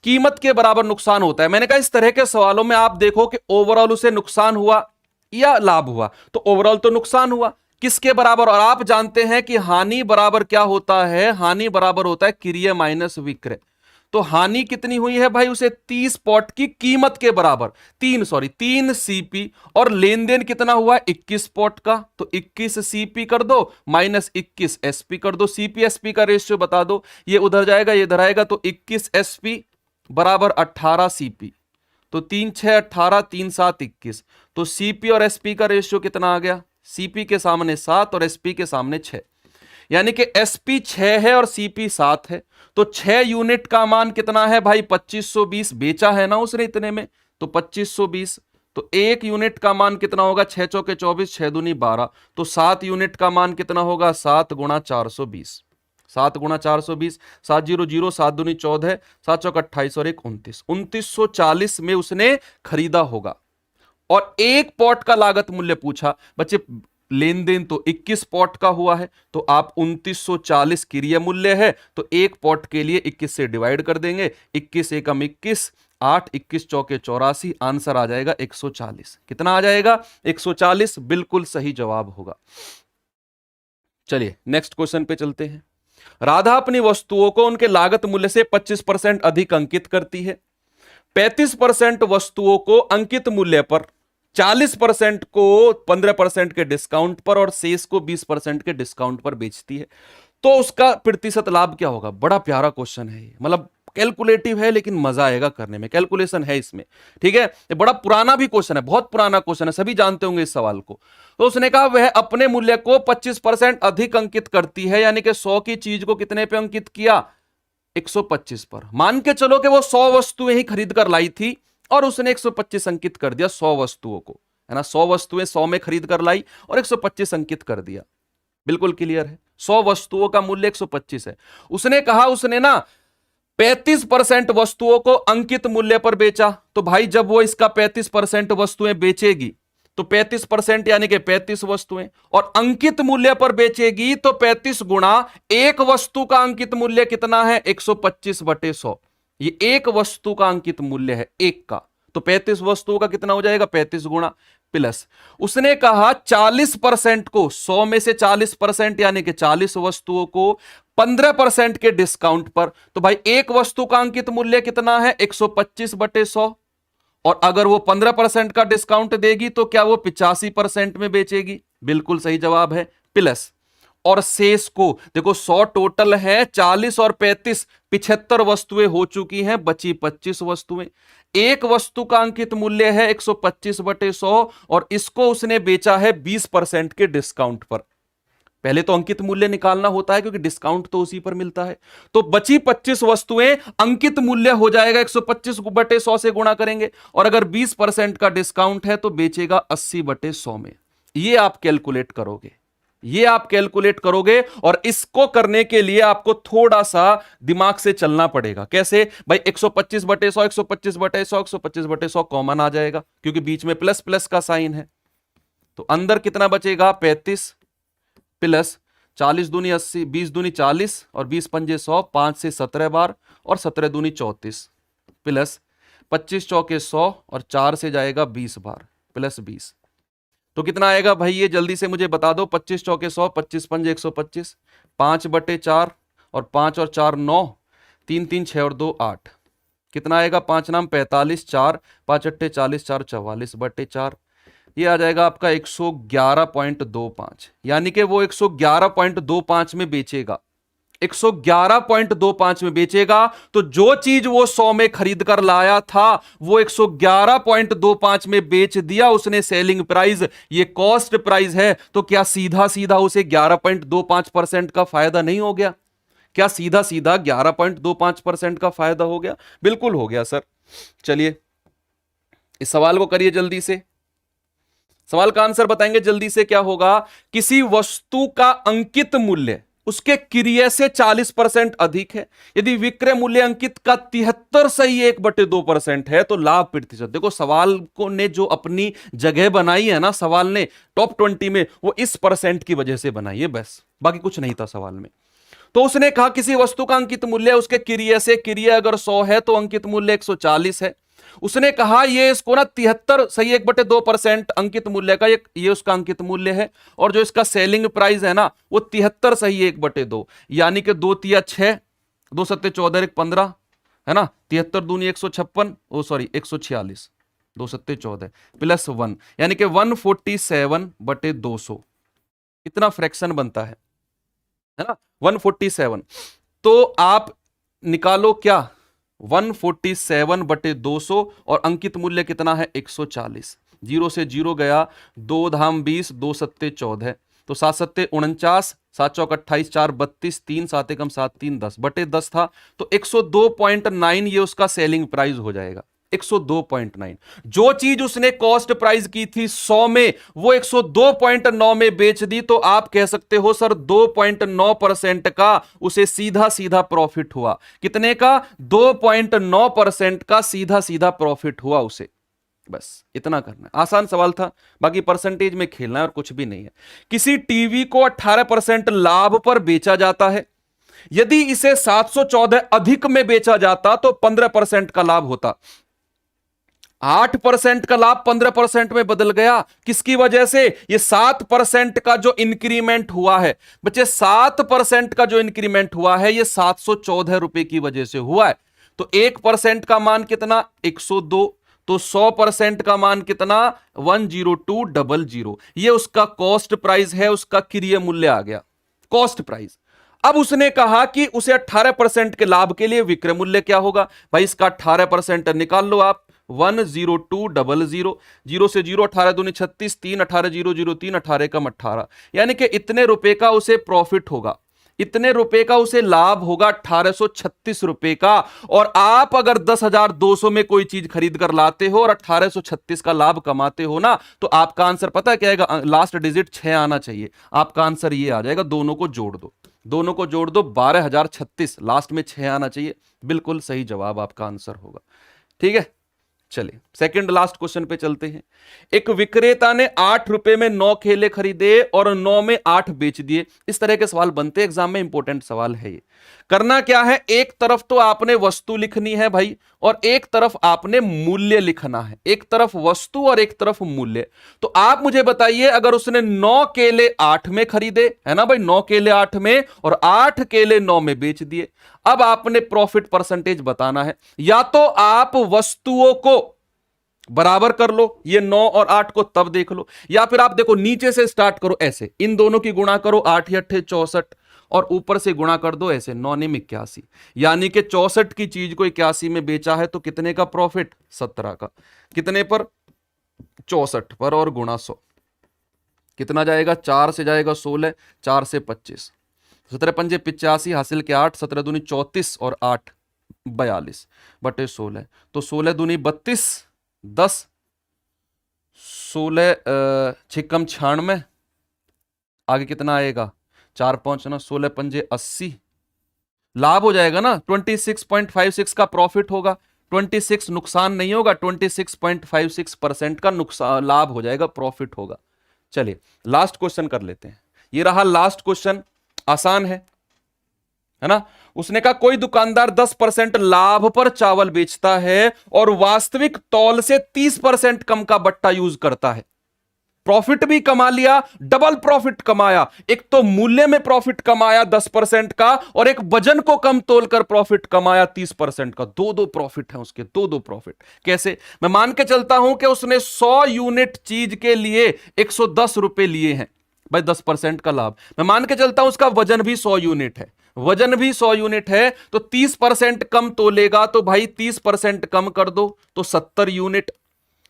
कीमत के बराबर नुकसान होता है। मैंने कहा इस तरह के सवालों में आप देखो कि ओवरऑल उसे नुकसान हुआ या लाभ हुआ, तो ओवरऑल तो नुकसान हुआ, किसके बराबर। और आप जानते हैं कि हानि बराबर क्या होता है, हानि बराबर होता है क्रय माइनस विक्रय। तो हानि कितनी हुई है भाई, उसे 30 पॉट की कीमत के बराबर 3 सीपी, और लेन देन कितना हुआ है 21 पॉट का, तो 21 सीपी कर दो माइनस 21 एसपी कर दो, सीपी एसपी का रेशियो बता दो, ये उधर जाएगा ये इधर आएगा, तो 21 एसपी बराबर 18 सीपी। तो 3 6 18, 3 7 21, तो सीपी और एसपी का रेशियो कितना आ गया, सीपी के सामने 7 और एसपी के सामने 6, यानी कि एसपी 6 है और सीपी 7 है। तो 6 यूनिट का मान कितना है भाई, 2520 बेचा है ना उसने इतने में, तो 2520। तो 1 यूनिट का मान कितना होगा, 6 चौके 24, 6 दूनी 12, तो 7 यूनिट का मान कितना होगा, 7 गुणा 420, 7 गुणा 420, 7 0 0, 7 दूनी 14, 7 चौक 28 और 1 29, 2940 में उसने खरीदा होगा। और एक पॉट का लागत मूल्य पूछा बच्चे, लेन देन तो 21 पॉट का हुआ है, तो आप 2940 क्रय मूल्य है, तो एक पॉट के लिए 21 से डिवाइड कर देंगे, 21 एकम 21, 8 21 चौके 84, आंसर आ जाएगा 140। कितना आ जाएगा, 140 बिल्कुल सही जवाब होगा। चलिए नेक्स्ट क्वेश्चन पे चलते हैं। राधा अपनी वस्तुओं को उनके लागत मूल्य से 25% अधिक अंकित करती है। 35% वस्तुओं को अंकित मूल्य पर, 40% को 15% के डिस्काउंट पर और शेष को 20% के डिस्काउंट पर बेचती है। तो उसका प्रतिशत लाभ क्या होगा। बड़ा प्यारा क्वेश्चन है ये, मतलब कैलकुलेटिव है लेकिन मजा आएगा करने में, कैलकुलेशन है इसमें, ठीक है। ये बड़ा पुराना भी क्वेश्चन है, बहुत पुराना क्वेश्चन है, सभी जानते होंगे इस सवाल को। तो उसने कहा वह अपने मूल्य को 25% अधिक अंकित करती है, यानी कि 100 की चीज को कितने पे अंकित किया, 125 पर। मान के चलो कि वो 100 वस्तुएं ही खरीद कर लाई थी और उसने 125 अंकित कर दिया 100 वस्तुओं को, है ना। 100 वस्तुएं 100 में खरीद कर लाई और 125 अंकित कर दिया। बिल्कुल क्लियर है, 100 वस्तुओं का मूल्य 125 है। उसने कहा उसने ना 35% वस्तुओं को अंकित मूल्य पर बेचा। तो भाई जब वो इसका 35% वस्तुएं बेचेगी तो 35% यानी कि 35 वस्तुएं, और अंकित मूल्य पर बेचेगी तो 35 गुणा एक वस्तु का अंकित मूल्य कितना है, 125/100। ये एक वस्तु का अंकित मूल्य है, एक का, तो 35 वस्तुओं का कितना हो जाएगा, 35 गुणा प्लस। उसने कहा 40% को, 100 में से 40% यानी कि 40 वस्तुओं को 15% के डिस्काउंट पर। तो भाई एक वस्तु का अंकित मूल्य कितना है, 125/100, और अगर वो 15% का डिस्काउंट देगी तो क्या वो 85% में बेचेगी। बिल्कुल सही जवाब है, प्लस। और शेष को देखो, 100 टोटल है, 40 और 35 75 वस्तुएं हो चुकी हैं, बची 25 वस्तुएं। एक वस्तु का अंकित मूल्य है 125/100 और इसको उसने बेचा है 20% के डिस्काउंट पर। पहले तो अंकित मूल्य निकालना होता है क्योंकि डिस्काउंट तो उसी पर मिलता है। तो बची 25 वस्तुएं, अंकित मूल्य हो जाएगा 125/100 से गुणा करेंगे, और अगर 20% का डिस्काउंट है तो बेचेगा 80/100 में। ये आप कैलकुलेट करोगे, ये आप कैलकुलेट करोगे, और इसको करने के लिए आपको थोड़ा सा दिमाग से चलना पड़ेगा। कैसे भाई, 125/100 125/100 125/100 कॉमन आ जाएगा क्योंकि बीच में प्लस प्लस का साइन है। तो अंदर कितना बचेगा, 35 प्लस 40 दूनी 80, 20 दूनी 40 और 20 पंजे 100, 5 से 17 बार और 17 दूनी 34 प्लस 25 चौके 100 और 4 से जाएगा 20 बार प्लस 20। तो कितना आएगा भाई, ये जल्दी से मुझे बता दो। 25 चौके 100, 25 पंजे 125, 5/4 और 5 और 4 9, 3 3 6 और 2 8, कितना आएगा, 5 नाम 45, 4 5 अट्ठे 40, 4 44/4। ये आ जाएगा आपका 111.25, यानी कि वो 111.25 में बेचेगा, 111.25 में बेचेगा। तो जो चीज वो 100 में खरीद कर लाया था वो 111.25 में बेच दिया उसने, सेलिंग प्राइस, ये कॉस्ट प्राइस है। तो क्या सीधा सीधा उसे 11.25% का फायदा नहीं हो गया, क्या सीधा सीधा 11.25% का फायदा हो गया। बिल्कुल हो गया सर। चलिए इस सवाल को करिए जल्दी से, सवाल का आंसर बताएंगे जल्दी से। क्या होगा, किसी वस्तु का अंकित मूल्य उसके क्रय से 40% अधिक है, यदि विक्रय मूल्य अंकित का 73 सही 1/2% है तो लाभ प्रतिशत। देखो सवाल को ने जो अपनी जगह बनाई है ना, सवाल ने टॉप 20 में, वो इस परसेंट की वजह से बनाई है, बस बाकी कुछ नहीं था सवाल में। तो उसने कहा किसी वस्तु का अंकित मूल्य उसके क्रय से, क्रय अगर 100 है तो अंकित मूल्य 140 है। उसने कहा ये इसको ना 73 सही 1/2% अंकित मूल्य का ये उसका अंकित मूल्य है, और जो इसका सेलिंग प्राइस है ना वो 73 सही 1/2, यानी कि 2 तिया 6, 2 सत्ते 14 1 15, है ना। 73 दूनी 156, ओ सॉरी 146, 2 सत्ते 14 प्लस 1, यानी कि 147/200 कितना फ्रैक्शन बनता है ना, 147। तो आप निकालो क्या, 147/200 और अंकित मूल्य कितना है 140। 0 से 0 गया, 2 धाम 20, 2 सत्ते 14, तो 7 सत्ते 49, 7 चौक 28, 4 32, 3 7 एकम 7 3 10/10 था, तो 102.9 ये उसका सेलिंग प्राइस हो जाएगा, 102.9। जो चीज उसने कॉस्ट प्राइस की थी 100 में वो 102.9 में बेच दी, तो आप कह सकते हो सर 2.9% का उसे सीधा सीधा प्रॉफिट हुआ। कितने का, 2.9% का सीधा सीधा प्रॉफिट हुआ उसे। बस इतना करना है, आसान सवाल था, बाकी परसेंटेज में खेलना है और कुछ भी नहीं है। किसी टीवी को 18% लाभ पर बेचा जाता है, यदि इसे 714 अधिक में बेचा जाता तो 15% का लाभ होता। 8% का लाभ 15% में बदल गया, किसकी वजह से, ये 7% का जो इंक्रीमेंट हुआ है बच्चे, 7% का जो इंक्रीमेंट हुआ है ये 714 रुपए की वजह से हुआ है। तो 1% का मान कितना, 102, तो 100% का मान कितना, 10200। ये उसका कॉस्ट प्राइस है, उसका क्रय मूल्य आ गया, कॉस्ट प्राइस। अब उसने कहा कि उसे 18% के लाभ के लिए विक्रय मूल्य क्या होगा। भाई इसका 18% निकाल लो आप, 10200, 0 से 0, 18 दूनी 36, 3 18 0 0 3, 18 कम 18, यानी कि इतने रुपए का उसे प्रॉफिट होगा, इतने रुपए का उसे लाभ होगा 1836 रुपए का। और आप अगर 10,200 में कोई चीज खरीद कर लाते हो और 1836 का लाभ कमाते हो ना, तो आपका आंसर पता है क्या आएगा, लास्ट डिजिट 6 आना चाहिए, आपका आंसर ये आ जाएगा। दोनों को जोड़ दो, दोनों को जोड़ दो, 12,036, लास्ट में 6 आना चाहिए, बिल्कुल सही जवाब आपका आंसर होगा। ठीक है, चलिए सेकंड लास्ट क्वेश्चन पे चलते हैं। एक विक्रेता ने 8 रुपए में 9 केले खरीदे और 9 में 8 बेच दिए। इस तरह के सवाल बनते हैं एग्जाम में, इंपॉर्टेंट सवाल है ये। करना क्या है, एक तरफ तो आपने वस्तु लिखनी है भाई, और एक तरफ आपने मूल्य लिखना है, एक तरफ वस्तु और एक तरफ मूल्य। तो आप मुझे बताइए, अगर उसने 9 केले 8 में खरीदे, है ना भाई, 9 केले 8 में और 8 केले 9 में बेच दिए, अब आपने प्रॉफिट परसेंटेज बताना है। या तो आप वस्तुओं को बराबर कर लो, ये 9 और 8 को तब देख लो, या फिर आप देखो नीचे से स्टार्ट करो, ऐसे इन दोनों की गुणा करो, 8 8 64, और ऊपर से गुणा कर दो ऐसे, 9 9 81, यानी कि 64 की चीज को 81 में बेचा है, तो कितने का प्रॉफिट, 17 का। कितने पर, 64 पर, और गुणा 100, कितना जाएगा, 4 से जाएगा 16, 4 से 25, 17 पंजे 85, हासिल के 8, 17 दूनी 34 और 8 42 बटे 16, तो 16 दूनी 32, 10, 16 छिकम 96, आगे कितना आएगा, 4 5 ना, 16 पंजे 80, लाभ हो जाएगा ना, 26.56 का प्रॉफिट होगा, 26 नुकसान नहीं होगा, 26.56% का नुकसान लाभ हो जाएगा, प्रॉफिट होगा। चलिए लास्ट क्वेश्चन कर लेते हैं, ये रहा लास्ट क्वेश्चन, आसान है ना। उसने कहा कोई दुकानदार 10% लाभ पर चावल बेचता है और वास्तविक तौल से 30% कम का बट्टा यूज करता है, प्रॉफिट भी कमा लिया, डबल प्रॉफिट कमाया, एक तो मूल्य में प्रॉफिट कमाया 10% का, और एक वजन को कम तोलकर प्रॉफिट कमाया 30% का, दो प्रॉफिट है उसके, दो प्रॉफिट। कैसे, मैं मान के चलता हूं कि उसने 100 यूनिट चीज के लिए 110 रुपए लिए हैं, भाई 10% का लाभ, मैं मान के चलता हूं उसका वजन भी 100 यूनिट है, वजन भी 100 यूनिट है, तो 30% कम तोलेगा, तो भाई 30% कम कर दो तो 70 यूनिट,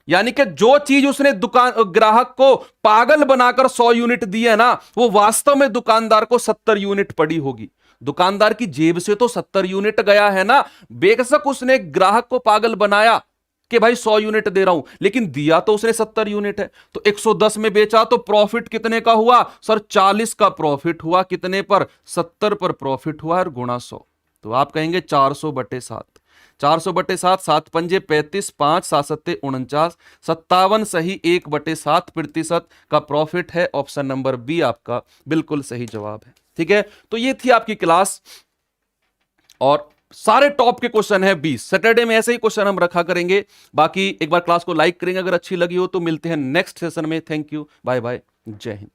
यानी कि जो चीज उसने दुकान ग्राहक को पागल बनाकर 100 यूनिट दी है ना, वो वास्तव में दुकानदार को 70 यूनिट पड़ी होगी। दुकानदार की जेब से तो 70 यूनिट गया है ना, बेशक उसने ग्राहक को पागल बनाया कि भाई 100 यूनिट दे रहा हूं, लेकिन दिया तो उसने 70 यूनिट है, तो 110 में बेचा, तो प्रॉफिट कितने का हुआ सर, 40 का प्रॉफिट हुआ, कितने पर, 70 पर प्रॉफिट हुआ, और गुणा 100, तो आप कहेंगे 400/7, 400/7, 7 पंजे 35, 5 7 सत्ते 49, 57 सही, 1/7% का प्रॉफिट है। ऑप्शन नंबर बी आपका बिल्कुल सही जवाब है। ठीक है, तो ये थी आपकी क्लास, और सारे टॉप के क्वेश्चन है 20। सैटरडे में ऐसे ही क्वेश्चन हम रखा करेंगे। बाकी एक बार क्लास को लाइक करेंगे अगर अच्छी लगी हो तो। मिलते हैं नेक्स्ट सेशन में। थैंक यू, बाय बाय, जय हिंद।